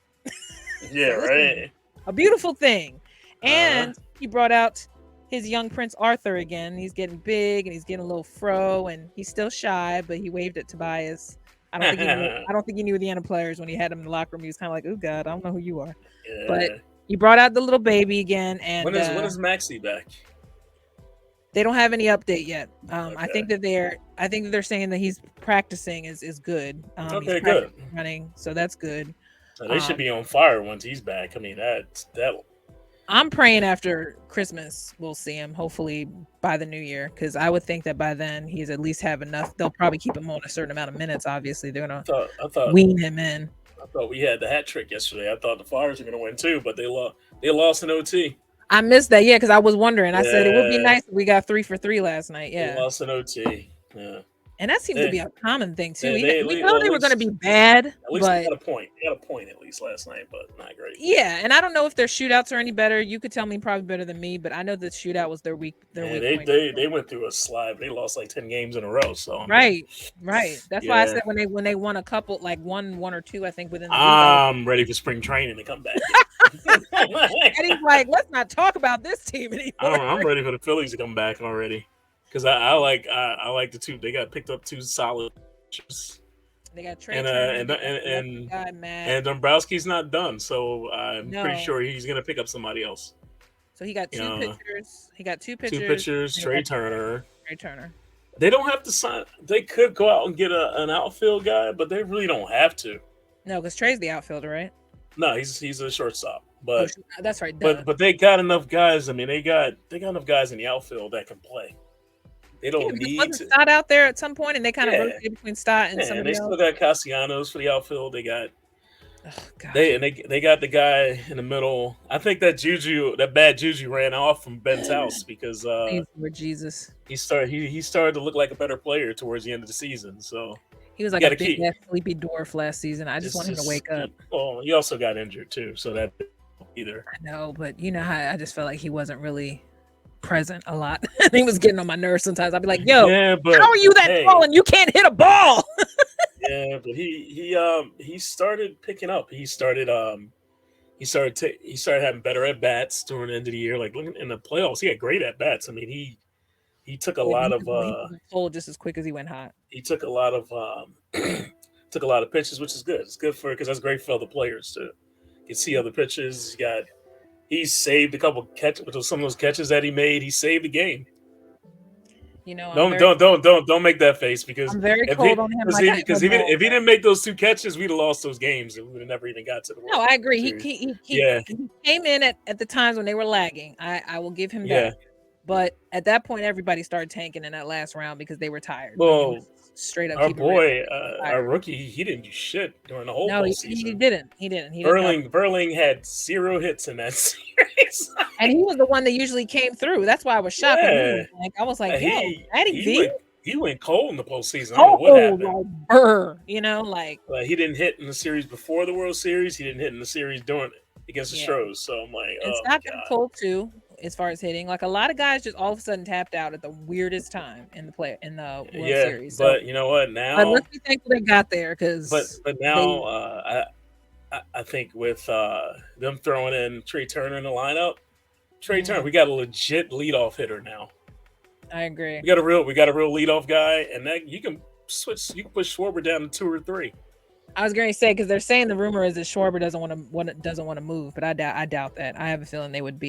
Yeah. So this is Right. a beautiful thing. Uh huh. And he brought out his young Prince Arthur again. He's getting big and he's getting a little fro, and he's still shy, but he waved at Tobias. I don't think he knew the Indiana players when he had him in the locker room. He was kind of like, "Oh God, I don't know who you are." But Yeah. he brought out the little baby again, and When is Maxie back? they don't have any update yet. I Okay. think that they're saying that he's practicing is good. He's Okay. Good. practicing running, so that's good. So they should Um, be on fire once he's back. I mean, that. I'm praying after Christmas we'll see him. Hopefully by the new year, because I would think that by then he's at least have enough. They'll probably keep him on a certain amount of minutes. Obviously, they're gonna I thought wean him in. I thought we had the hat trick yesterday. I thought the Flyers were going to win too, but they lost. They lost in OT. I missed that, yeah, because I was wondering. I said it would be Yeah, nice if we got 3 for 3 last night. they Yeah. lost in OT. Yeah, And that seems to be they a common thing too. Even they we know well they were going to be bad, at least they but got a point. They got a point at least last night, but not great. yeah. And I don't know if their shootouts are any better. You could tell me probably better than me, but I know the shootout was their Yeah, weak point. they went through a slide. They lost like 10 games in a row. So I mean, Right, right. That's why I yeah, said when they won a couple, like one or two, I think within the week, I was. I'm ready for spring training to come back. And he's like, let's not talk about this team anymore. I'm ready for the Phillies to come back already because I like the two. They got picked up 2 solid. They got Trey And Turner, and they got the other and guy Matt. and Dombrowski's not done, so I'm pretty No, sure he's gonna pick up somebody else. so he got You two know, pitchers. He got two 2 pitchers, pitchers. And he Trey got Turner. Trey Turner. They don't have to sign. They could go out and get an outfield guy, but they really don't have to. No, because Trey's the outfielder, right? No, he's a shortstop, Oh, but that's right. Duh. they got enough guys. I mean, they got enough guys in the outfield that can play. They Yeah, don't because need wasn't to. Stott out there at some point, and they kind of Yeah, rotated between Stott and yeah, and they somebody still else. got Castellanos for the outfield. They got Oh God. they got the guy in the middle. I think that bad juju ran off from Ben's house because Please, Lord Jesus. he started to look like a better player towards the end of the season. So He was you like got a to big keep. ass sleepy dwarf last season. I just want him to wake up. Well, he also got injured too, so that either. I know, but you know how I just felt like he wasn't really present a lot. He was getting on my nerves sometimes. I'd be like, yo, Yeah, how but are you that tall hey, and you can't hit a ball? Yeah, but he started picking up. He started having better at bats during the end of the year. Like looking in the playoffs, he had great at bats. I mean, he took a Yeah, lot of he could go cold just as quick as he went hot. he took a lot of took a lot of pitches, which is good. It's good for because that's great for other players to can see other pitches. He saved a couple catches with some of those catches that he made. He saved the game. You know, Don't make that face because I'm very if he cold on him. because Like he I because if he didn't make those two catches, we'd have lost those games and we would have never even got to the no, World I agree. Series. He Yeah, he came in at the times when they were lagging. I will give him yeah. that. But at that point, everybody started tanking in that last round because they were tired. I mean, Well, let's straight up our keep it real. boy, They were our tired. rookie, he didn't do shit during the whole No, he postseason. didn't. He didn't. He didn't have. Verling had 0 hits in that series. And he was the one that usually came through. That's why I was shocked when he Yeah, was like, I was like, yo, he Matty he V, went he went cold in the postseason. I don't know what cold happened. like burr, like Like he didn't hit in the series before the World Series. He didn't hit in the series during it against the yeah. Stros. So I'm like, And oh Scott got god, cold too, as far as hitting. Like a lot of guys just all of a sudden tapped out at the weirdest time in the World yeah. Series. So But you know what? let's Now, be thankful they got there but because but they. now, I think with them throwing in Trey Turner in the lineup, Trey Turner, Mhm, we got a legit leadoff hitter now. I agree. We got a real leadoff guy, and that you can switch. You can push Schwarber down to 2 or 3. I was going to say because they're saying the rumor is that Schwarber doesn't want to move, but I doubt that. I have a feeling they would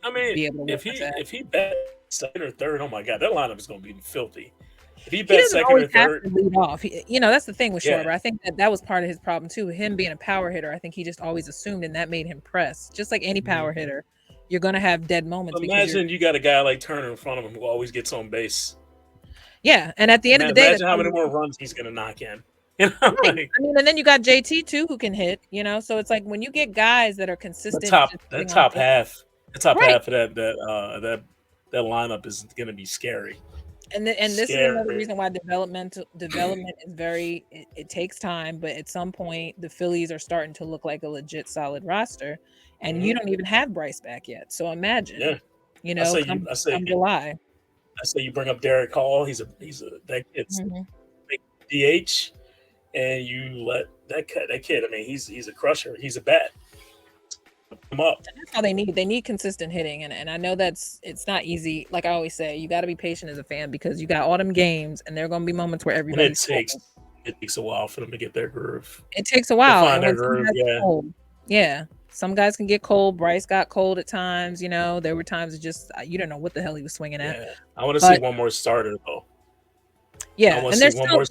I mean, be able to work if with he that. if he bet second or third, oh my god, that lineup is going to be filthy. If he He bet doesn't second always or have third, to lead off. That's the thing with yeah. Schwarber. I think that was part of his problem too. Him being a power hitter, I think he just always assumed, and that made him press. Just like any Mhm. power hitter, you're gonna have dead moments because you're. Imagine you got a guy like Turner in front of him who always gets on base. Yeah, and at the end of the day, that's Imagine how all many you more need. runs he's going to knock in. You know, Right. like I mean, and then you got JT too who can hit. So it's like when you get guys that are the consistent, top just that hitting on top base. half, the top Right. half of that lineup is going to be scary. And this is another Scary. reason why development is it takes time, but at some point the Phillies are starting to look like a legit solid roster, and you Hmm. don't even have Bryce back yet. So imagine, Yeah, I say you. come I say July. I say you bring up Derek Hall. He's a that kid's Mhm. big DH, and you let that kid. I mean, he's a crusher. He's a bat. Come up, That's all they need. They need consistent hitting, and I know it's not easy. Like I always say, you got to be patient as a fan because you got all them games, and there are going to be moments where and it everybody's takes cold. it takes a while for them to get their groove. It takes a They while, find and their when some groove. guys get Yeah, cold, yeah, some guys can get cold. Bryce got cold at times. There were times it just you don't know what the hell he was swinging at. yeah. I want to see But one more starter though. I yeah, want to and see there's one still more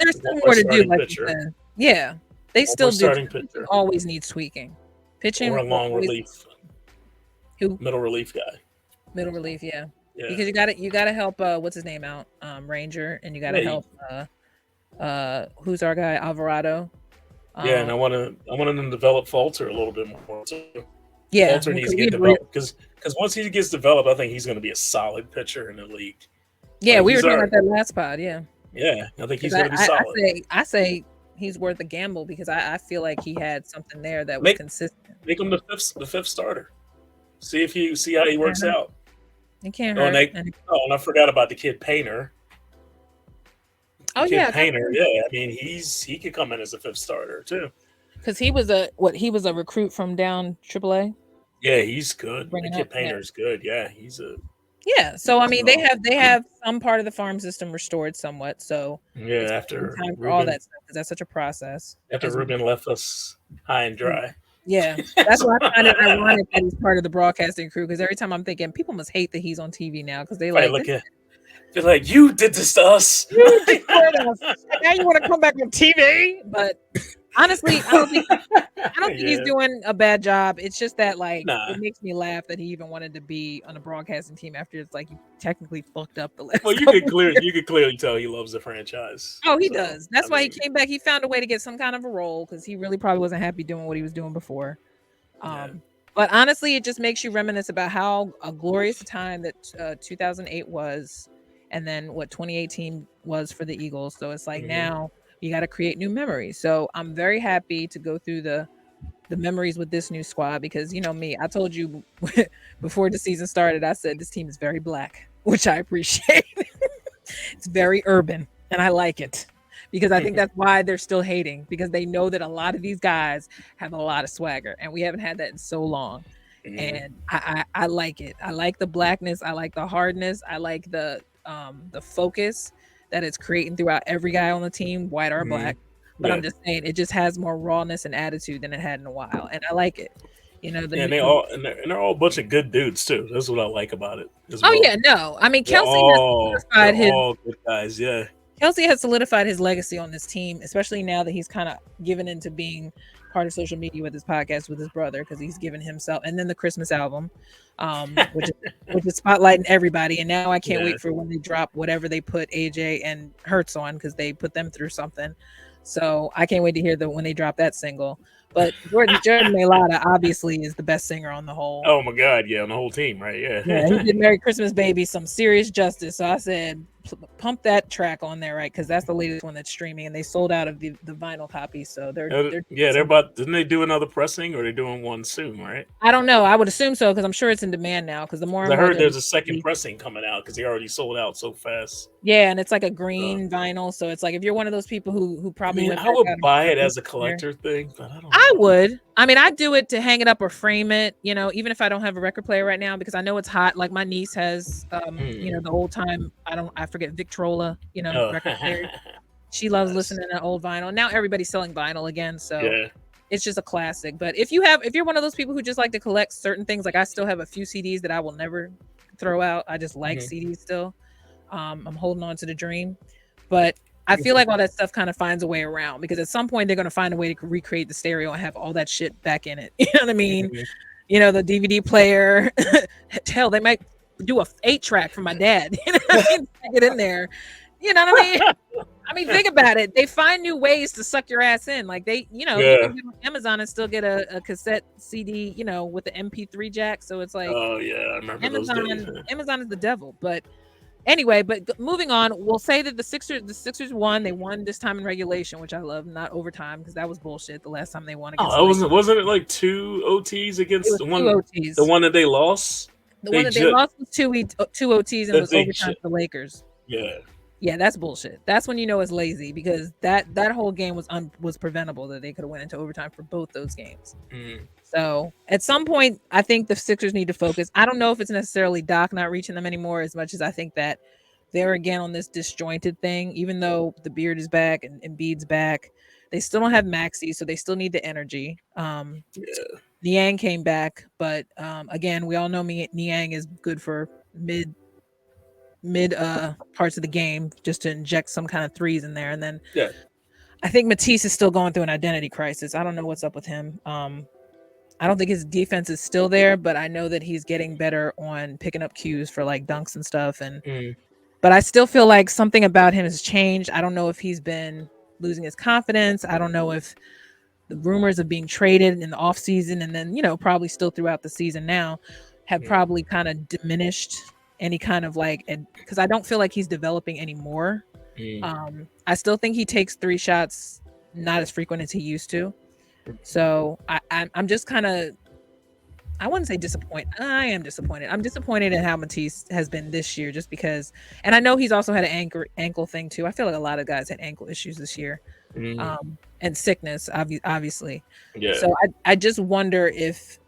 more to do. starting Like you pitcher, said, yeah, they one more still do. starting 'Cause pitching pitcher, always needs tweaking. or Pitching a will long always relief, who middle relief guy. middle relief, yeah, Yeah, because you got to help. What's his name out? Ranger, and you got to yeah, help. Who's our guy Alvarado? yeah. And Um, I wanted them to develop Falter a little bit more too. yeah, Falter needs because to get developed because once he gets developed, I think he's going to be a solid pitcher in the league. yeah, Like we were he's talking our about that last pod, yeah. yeah. I think Because he's going to be solid. I say he's worth a gamble because I feel like he had something there that was Make consistent. make him the fifth starter. See how he Can't works hurt. out. It can't Oh, hurt. And and I forgot about the kid Painter. oh yeah, I got Yeah. I mean, he could come in as a fifth starter too. because he was a recruit from down AAA, Yeah, he's good. The bringing kid up yeah. Painter is good. Yeah, he's a Yeah, so I mean so they have some part of the farm system restored somewhat. So yeah. it's going to be time for all that stuff because that's such a process. After As Ruben left us high and dry. yeah, that's So, why I find it ironic that he's part of the broadcasting crew because every time I'm thinking people must hate that he's on TV now because they right, like look at they're like you did this to us. you destroyed us. And now you want to come back on TV? But honestly, I don't think he's Yeah, doing a bad job. It's just that like nah. it makes me laugh that he even wanted to be on a broadcasting team after it's like you technically fucked up the last Well, couple of years. you could clearly tell he loves the franchise. Oh, he So does. I That's why he mean, came back. He found a way to get some kind of a role because he really probably wasn't happy doing what he was doing before. yeah. Um, but honestly, it just makes you reminisce about how a glorious time that 2008 was, and then what 2018 was for the Eagles. So it's like Hmm. now you got to create new memories. So I'm very happy to go through the memories with this new squad because you know me, I told you before the season started, I said this team is very black, which I appreciate. It's very urban, and I like it because I think that's why they're still hating, because they know that a lot of these guys have a lot of swagger, and we haven't had that in so long. Mhm. And I like it. I like the blackness. I like the hardness. I like the focus that it's creating throughout every guy on the team, white or Mhm. black. But Yeah. I'm just saying, it just has more rawness and attitude than it had in a while, and I like it. You know Yeah, and they the all and they're all a bunch of good dudes too. That's what I like about it as oh well. yeah, no, I mean They're Kelsey has all they're solidified his all good guys. Yeah. Kelsey has solidified his legacy on this team, especially now that he's kind of given into being part of social media with his podcast with his brother, because he's given himself, and then the Christmas album, which is spotlighting everybody. And now I can't Yeah. wait for when they drop whatever they put AJ and Hertz on, because they put them through something. So I can't wait to hear when they drop that single. But Jordan Mailata obviously is the best singer on the whole. Oh my god, yeah, on the whole team, right? Yeah, he Yeah. did "Merry Christmas, Baby" some serious justice. So I said, pump that track on there, right? Because that's the latest one that's streaming, and they sold out of the vinyl copy. So they're doing Yeah, they're some. about didn't they do another pressing or they're doing one soon, right? I don't know. I would assume so, because I'm sure it's in demand now. Because the more 'Cause and I more heard they're there's a second releasing- pressing coming out because they already sold out so fast. yeah, and it's like a So green vinyl. So it's like if you're one of those people who I probably mean, went I back out would and buy bought it a as a player. collector thing, but I don't I know. would. I mean, I'd do it to hang it up or frame it, even if I don't have a record player right now, because I know it's hot. Like my niece has, Mm. the old time, I forget Victrola, Oh, record player. She loves nice. listening to old vinyl. Now everybody's selling vinyl again, so Yeah. it's just a classic. But if you're one of those people who just like to collect certain things, like I still have a few CDs that I will never throw out. I just like Mhm. CDs still. I'm holding on to the dream, but I feel like all that stuff kind of finds a way around, because at some point they're going to find a way to recreate the stereo and have all that shit back in it. You know what I mean? Mhm. The DVD player. Hell, they might do a 8-track for my dad. You know what I mean? Stick it in there. You know what I mean? I mean, think about it. They find new ways to suck your ass in. Like you Yeah. can get on Amazon and still get a cassette CD, with the MP3 jack. So it's like Oh yeah, I remember those days. Amazon. Amazon is the devil. But anyway, moving on, we'll say that the Sixers won. They won this time in regulation, which I love, not overtime, because that was bullshit. The last time they won against Oh, the it Lakers, wasn't it like two OTs it against was two the OTs. one that they lost? The one They that they just lost was two OTs, and it that was they overtime ju- for the Lakers. yeah. Yeah, that's bullshit. That's when you know it's lazy, because that whole game was preventable, that they could have went into overtime for both those games. Mm, So at some point, I think the Sixers need to focus. I don't know if it's necessarily Doc not reaching them anymore, as much as I think that they're again on this disjointed thing. Even though the beard is back and Embiid's back, they still don't have Maxi, so they still need the energy. yeah. Niang came back, but again, we all know Niang is good for mid parts of the game, just to inject some kind of threes in there. And then Yeah. I think Matisse is still going through an identity crisis. I don't know what's up with him. I don't think his defense is still there, but I know that he's getting better on picking up cues for like dunks and stuff. And Mm, but I still feel like something about him has changed. I don't know if he's been losing his confidence. I don't know if the rumors of being traded in the offseason, and then, probably still throughout the season now, have mm, probably kind of diminished any kind of like, because I don't feel like he's developing anymore. mm. I still think he takes 3 shots not as frequent as he used to. So I'm just kind of, I wouldn't say disappointed. I am disappointed. I'm disappointed in how Matisse has been this year, just because. And I know he's also had an ankle thing too. I feel like a lot of guys had ankle issues this year, Mm, and sickness, obviously. yeah. So I just wonder if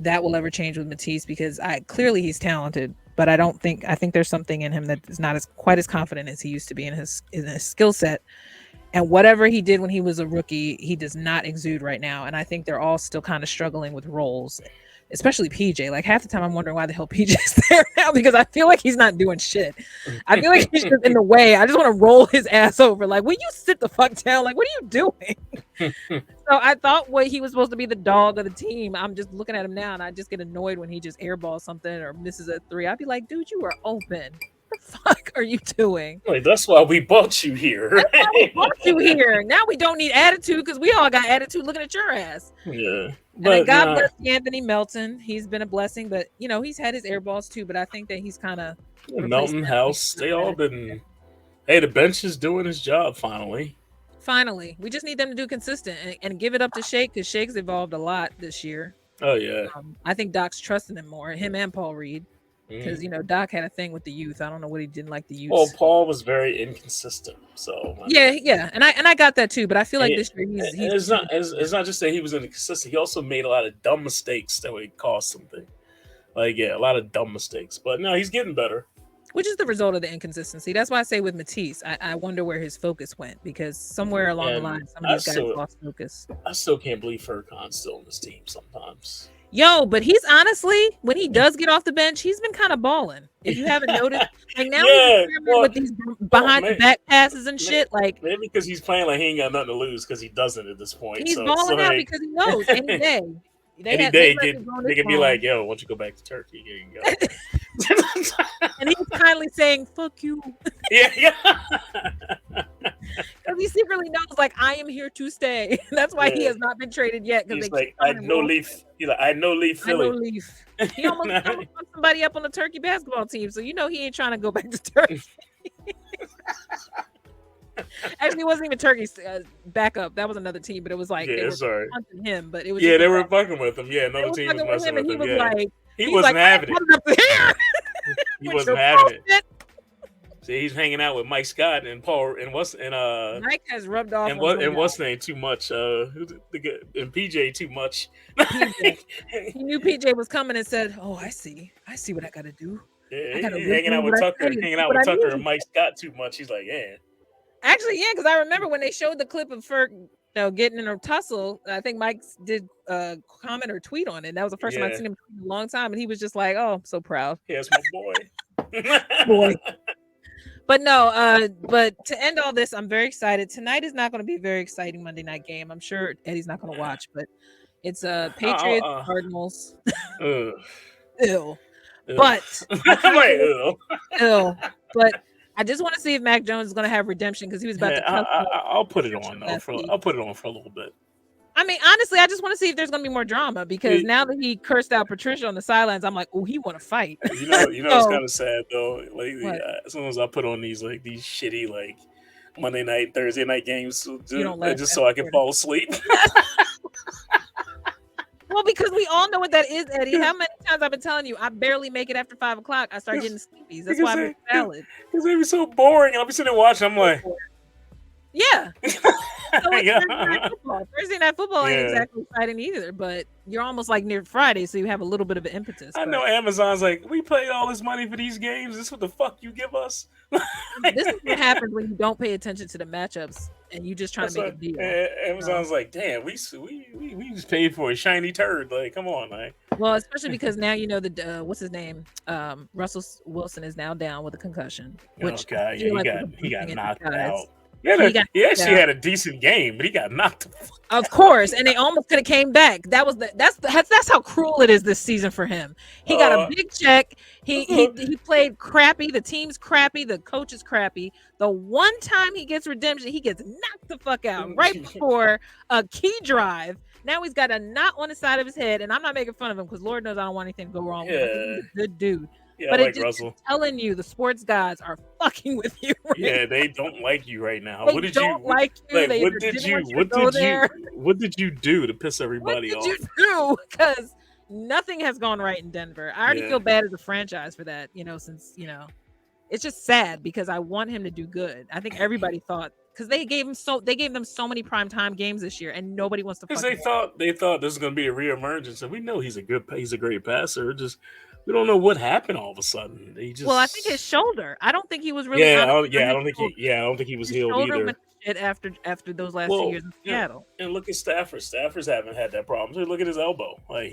that will ever change with Matisse, because clearly he's talented, but I think there's something in him that is not as quite as confident as he used to be in his skill set. And whatever he did when he was a rookie, he does not exude right now. And I think they're all still kind of struggling with roles, especially PJ. Like half the time I'm wondering why the hell PJ's there now, because I feel like he's not doing shit. I feel like he's just in the way. I just want to roll his ass over. Like, will you sit the fuck down? Like, what are you doing? So I thought he was supposed to be the dog of the team. I'm just looking at him now, and I just get annoyed when he just airballs something or misses a three. I'd be like, dude, you are open. What the fuck are you doing? Like, that's why we bought you here, That's why we right? brought you here. Now we don't need attitude, because we all got attitude looking at your ass. Yeah. And then But God nah, bless Anthony Melton. He's been a blessing, but he's had his airballs too. But I think that he's kind of replaced Melton that with House, they all attitude. been hey, the bench is doing his job finally. Finally, we just need them to do consistent and give it up to Shake, because Shake's evolved a lot this year. Oh yeah. I think Doc's trusting him more, him and Paul Reed. because Mm. Doc had a thing with the youth. I don't know what he didn't like the Well, youths. Paul was very inconsistent, so I Yeah, mean, yeah, and I got that too. But I feel like and this year he's it's not tuned it's more, not just that he was inconsistent. He also made a lot of dumb mistakes that would cost something. Like yeah, a lot of dumb mistakes. But no, he's getting better. which is the result of the inconsistency. That's why I say with Matisse, I wonder where his focus went because somewhere along the And line, some of these guys lost focus. I still can't believe Furcon's still on this team sometimes. Yo, but he's honestly, when he does get off the bench, he's been kind of balling. If you haven't noticed, like now he's Yeah, experimenting well, with these well, behind the back passes and shit. Like maybe because he's playing like he ain't got nothing to lose because he doesn't at this point. he's So it's balling out like because he knows any day any they day let me go they this can be like, long, "Yo, why don't you go back to Turkey? Here you go." and he's kindly saying "fuck you" Yeah, yeah, because he secretly knows like I am here to stay. That's why he yeah. has not been traded yet because they He's keep like, "I coming and no rolling. leaf." He's like, "I no leaf I know Philly." Leaf. He almost fucked somebody up on the Turkey basketball team, so he ain't trying to go back to Turkey. Actually, it wasn't even Turkey's backup. That was another team, but it was like they Yeah, were sorry. punching him, but it was Yeah, just the they were fact fucking with him. Yeah, they another were team was fucking with messing him, and with he him. was Yeah, like, he he's like, wasn't I ain't having it. coming up here He with your wasn't having it. bullshit. See, he's hanging out with Mike Scott and Paul Mike has rubbed off on some and guy. what's name too much. And PJ too much. PJ. He knew PJ was coming and said, "Oh, I see what I got to do. Yeah, I got to he really hanging mean out what with I say Tucker, and hanging say out what with I Tucker and mean." Mike Scott too much. He's like, yeah, Actually, yeah, because I remember when they showed the clip of Ferg, getting in a tussle. I think Mike did comment or tweet on it. That was the first time I'd yeah, seen him in a long time, and he was just like, "Oh, I'm so proud, yeah, it's my boy. boy." But no, but to end all this, I'm very excited. Tonight is not going to be a very exciting Monday night game. I'm sure Eddie's not going to watch, but it's Patriots uh, Cardinals. uh, Ill, ugh. but I I'm kind like, of ugh. ill, but I just want to see if Mac Jones is going to have redemption because he was about Yeah, to cuss out I'll put it leadership on though. last week. I'll put it on for a little bit. I mean, honestly, I just want to see if there's going to be more drama because You, now that he cursed out Patricia on the sidelines, I'm like, oh, he want to fight. it's So kind of sad though. Lately, what? as soon as I put on these shitty like Monday night, Thursday night games, You don't laugh just so after I can quarter. fall asleep. Well, because we all know what that is, Eddie. How many times I've been telling you, I barely make it after 5 o'clock. I start getting sleepies. That's why I make salad. they be so boring, and I'll be sitting there watching. I'm like, Yeah. So it's yeah, Thursday night football. Thursday night football ain't yeah. exactly exciting either, but you're almost like near Friday, so you have a little bit of an impetus. I But know Amazon's like, we paid all this money for these games. This what the fuck you give us? this is what happens when you don't pay attention to the matchups and you just trying That's to make a what deal. Amazon's like. Damn, we just paid for a shiny turd. Like, come on, like. Well, especially because now the what's his name? Russell Wilson is now down with a concussion, Oh which I god, yeah, feel like was a he got blessing in knocked disguise. out. He got He knocked actually out. had a decent game, but he got knocked the fuck Of out. course, and they almost could have came back. That's how cruel it is this season for him. He got a big check. He played crappy. The team's crappy. The coach is crappy. The one time he gets redemption, he gets knocked the fuck out right before a key drive. Now he's got a knot on the side of his head, and I'm not making fun of him because Lord knows I don't want anything to go wrong with him. He's a good dude. Yeah, But I it like just Russell. is telling you the sports gods are fucking with you. Right Yeah, they don't like you right now. They What did don't you like you. like? They What either did didn't you? want you to What go did you? there. What did you do to piss What everybody did off? you do? Because nothing has gone right in Denver. I already Yeah. feel bad as a franchise for that, since, it's just sad because I want him to do good. I think everybody thought because they gave them so many primetime games this year and nobody wants to Because fucking they thought this was going to be a reemergence, and we know he's a great passer. Just we don't know what happened all of a sudden. He just Well, I think his shoulder. I don't think he was really honest about I his don't think shoulder. I don't think he was His healed shoulder either. went to shit after those last 2 Well, years in yeah, Seattle. and look at Stafford. Stafford's haven't had that problem. So look at his elbow. Like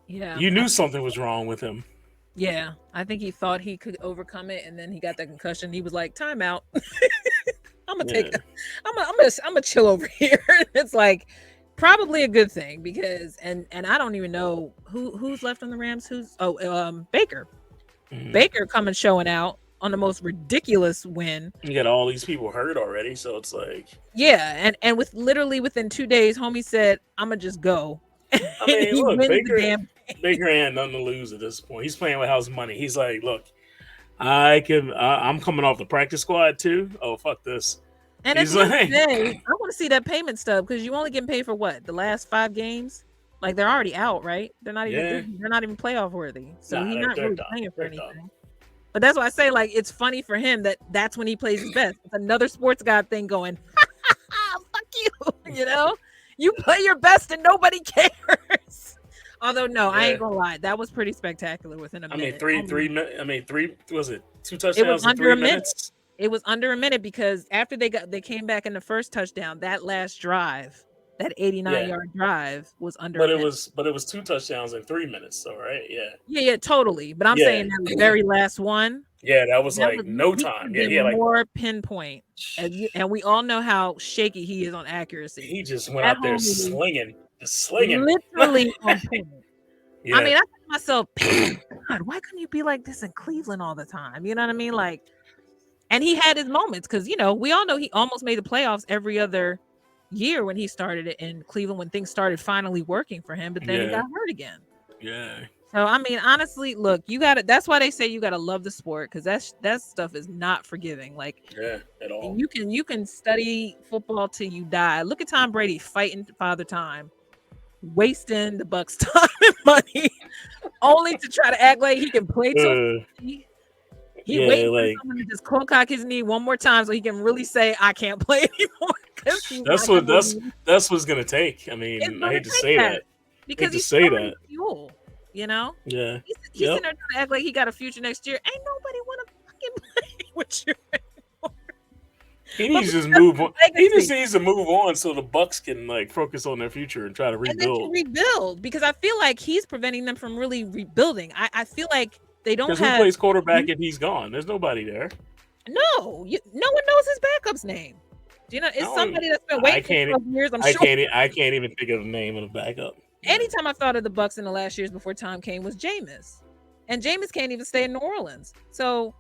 Yeah. you knew something was wrong with him. Yeah. I think he thought he could overcome it and then he got that concussion. He was like, time out. I'm gonna Yeah. I'm gonna chill over here. It's like probably a good thing because and I don't even know who's left on the Rams. Baker. Mhm. Baker coming showing out on the most ridiculous win. You got all these people hurt already, so it's like Yeah, and with literally within 2 days, homie said, "I'm gonna just go." I mean, He look, wins the Baker damn. Baker ain't nothing to lose at this point. He's playing with house money. He's like, look, I'm coming off the practice squad too. Oh fuck this. And at He's the end of like, the day, I want to see that payment stub because you only getting paid for what the last 5 games. Like they're already out, right? Yeah. They're not even playoff worthy. So Nah, he's they're not they're really done. playing for They're done. anything. But that's why I say like it's funny for him that that's when he plays his best. It's another sports guy thing going, fuck you, you know? You play your best and nobody cares. Although no, I Yeah. ain't gonna lie, that was pretty spectacular within a I mean, minute. Only I mean, three. Was it two it was touchdowns in under a three minute. minutes? It was under a minute because after they came back in the first touchdown, that last drive, that 89 Yeah. yard drive was under a minute. But it was two touchdowns in 3 minutes, though, right? Yeah. Yeah, yeah, totally. But I'm Yeah. saying that very last one, Yeah, that was that like was no he could time. have Yeah, been he had like more pinpoint. And we all know how shaky he is on accuracy. he just went That out there homie slinging, just slinging. literally on point. I Yeah, mean, I think to myself, God, why couldn't you be like this in Cleveland all the time? You know what I mean? Like, and he had his moments because we all know he almost made the playoffs every other year when he started it in Cleveland when things started finally working for him, but then he yeah, got hurt again. yeah, So I mean, honestly, look, you got to that's why they say you got to love the sport because that stuff is not forgiving. Like yeah, at all. you can study football till you die. Look at Tom Brady fighting Father Time, wasting the Bucks time and money only to try to act like he can play till Uh, 50. He yeah, waiting for like someone to just cold cock his knee one more time so he can really say I can't play anymore because he's that's not what gonna be. that's what's gonna take. I It's mean, I gonna hate to take say that that. I hate because to he's say storing that. fuel. You know, Yeah. he's Yep. sitting there trying to act like he got a future next year. Ain't nobody want to fucking play with you anymore. He But needs to just because move of on. his He just legacy, needs to move on so the Bucks can like focus on their future and try to and they can rebuild. rebuild because I feel like he's preventing them from really rebuilding. I feel like they don't Because who have. plays quarterback if he's gone? There's nobody there. No, no one knows his backup's name. Do you know? I It's don't. somebody that's been I waiting for can't. 12 years. I'm I sure. can't. I can't even think of the name of the backup. Yeah. Anytime I thought of the Bucks in the last years before Tom came was Jameis, and Jameis can't even stay in New Orleans. So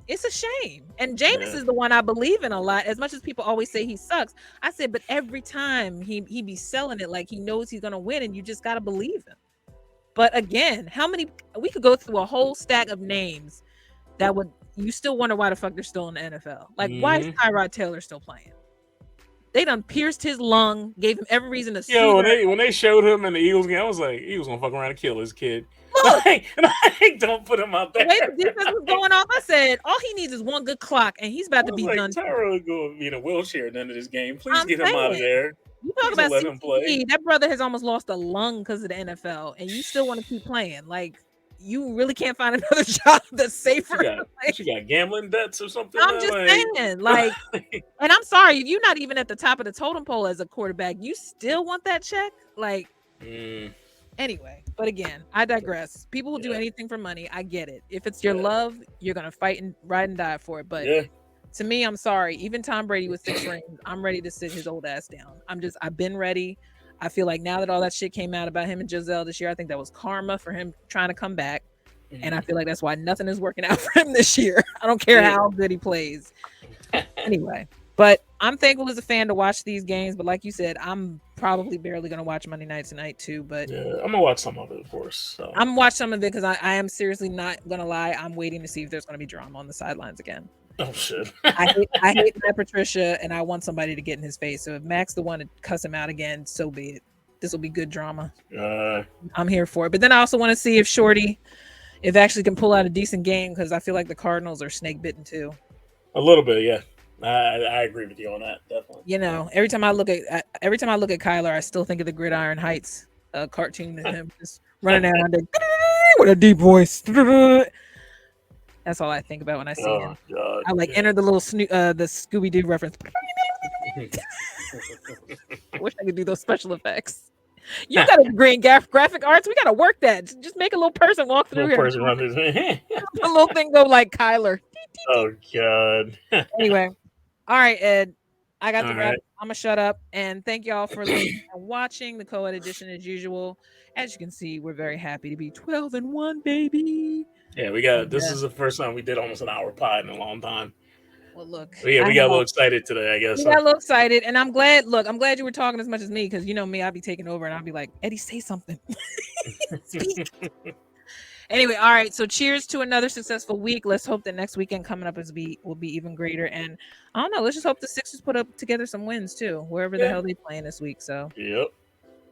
it's a shame. And Jameis Yeah. is the one I believe in a lot. As much as people always say he sucks, I said, but every time he be selling it like he knows he's gonna win, and you just gotta believe him. But again, how many we could go through a whole stack of names that would you still wonder why the fuck they're still in the NFL. Like, why is Hmm. Tyrod Taylor still playing? They done pierced his lung, gave him every reason to Yo, sue their when they showed him in the Eagles game, I was like, Eagles gonna fuck around and kill this kid. look. Like, don't put him out The there. way the defense was going off, I said all he needs is one good clock, and he's about I to was be like, done too. Tyrod gonna be in a wheelchair at the end of this game. Please I'm get him out of saying, there. you talk Please don't about let him play. CTE. That brother has almost lost a lung because of the NFL, and you still want to keep playing. Like, you really can't find another job that's She safer. got Like, she got gambling debts or something I'm now. just saying, like, and I'm sorry if you're not even at the top of the totem pole as a quarterback, you still want that check. Like, Mm, anyway, but again, I digress. People will do yeah, anything for money. I get it. If it's your yeah, love, you're gonna fight and ride and die for it. But yeah. to me, I'm sorry. Even Tom Brady with 6 rings, I'm ready to sit his old ass down. I've been ready. I feel like now that all that shit came out about him and Giselle this year, I think that was karma for him trying to come back. And I Mhm. feel like that's why nothing is working out for him this year. I don't care Yeah. how good he plays. Anyway, but I'm thankful as a fan to watch these games. But like you said, I'm probably barely going to watch Monday night tonight too. But Yeah, I'm gonna watch some of it, of course. So, I'm watch some of it because I am seriously not going to lie. I'm waiting to see if there's going to be drama on the sidelines again. oh shit. I hate Matt Patricia, and I want somebody to get in his face. So if Mac's the one to cuss him out again, so be it. This will be good drama. uh, I'm here for it. But then I also want to see if Shorty, if actually can pull out a decent game because I feel like the Cardinals are snake bitten too. a little bit, yeah. I agree with you on that, definitely. You know, every time I look at Kyler, I still think of the Gridiron Heights cartoon of him just running around there with a deep voice. That's all I think about when I see Oh him. god, I like yeah. enter the little the Scooby Doo reference. I wish I could do those special effects. You got a degree in graphic arts. We got to work that. Just make a little person walk through Little here. person running. A little thing go like Kyler. Oh god. Anyway, all right, Ed. I got All to wrap. right. I'm gonna shut up and thank y'all for listening and watching the CoEd edition as usual. As you can see, we're very happy to be 12-1, baby. Yeah, we got. And This is the first time we did almost an hour pod in a long time. well, look, But yeah, I we got a know little excited today, I guess. we got a little excited, and I'm glad. Look, I'm glad you were talking as much as me because you know me, I'd be taking over and I'd be like, Eddie, say something. Speak. Anyway, all right. So cheers to another successful week. Let's hope that next weekend coming up will be even greater. And I don't know. Let's just hope the Sixers put up together some wins too, wherever the Yeah. hell they playing this week. So Yep.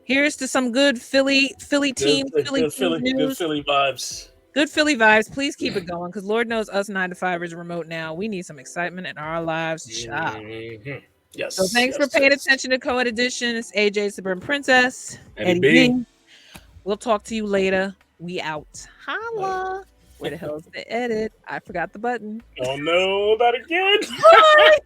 Here's to some good Philly Good, teams, good, Philly good teams Philly, good news. Philly vibes. Good Philly vibes. Please keep it going because Lord knows us 9 to 5 is remote now. We need some excitement in our lives, child. Mhm. So Yes, thanks for yes, paying yes. attention to CoEd Edition. It's AJ Suburban Princess, Eddie Eddie B. B. We'll talk to you later. We out. Later. Holla. Where the hell is the edit? I forgot the button. Oh no, not again. Bye.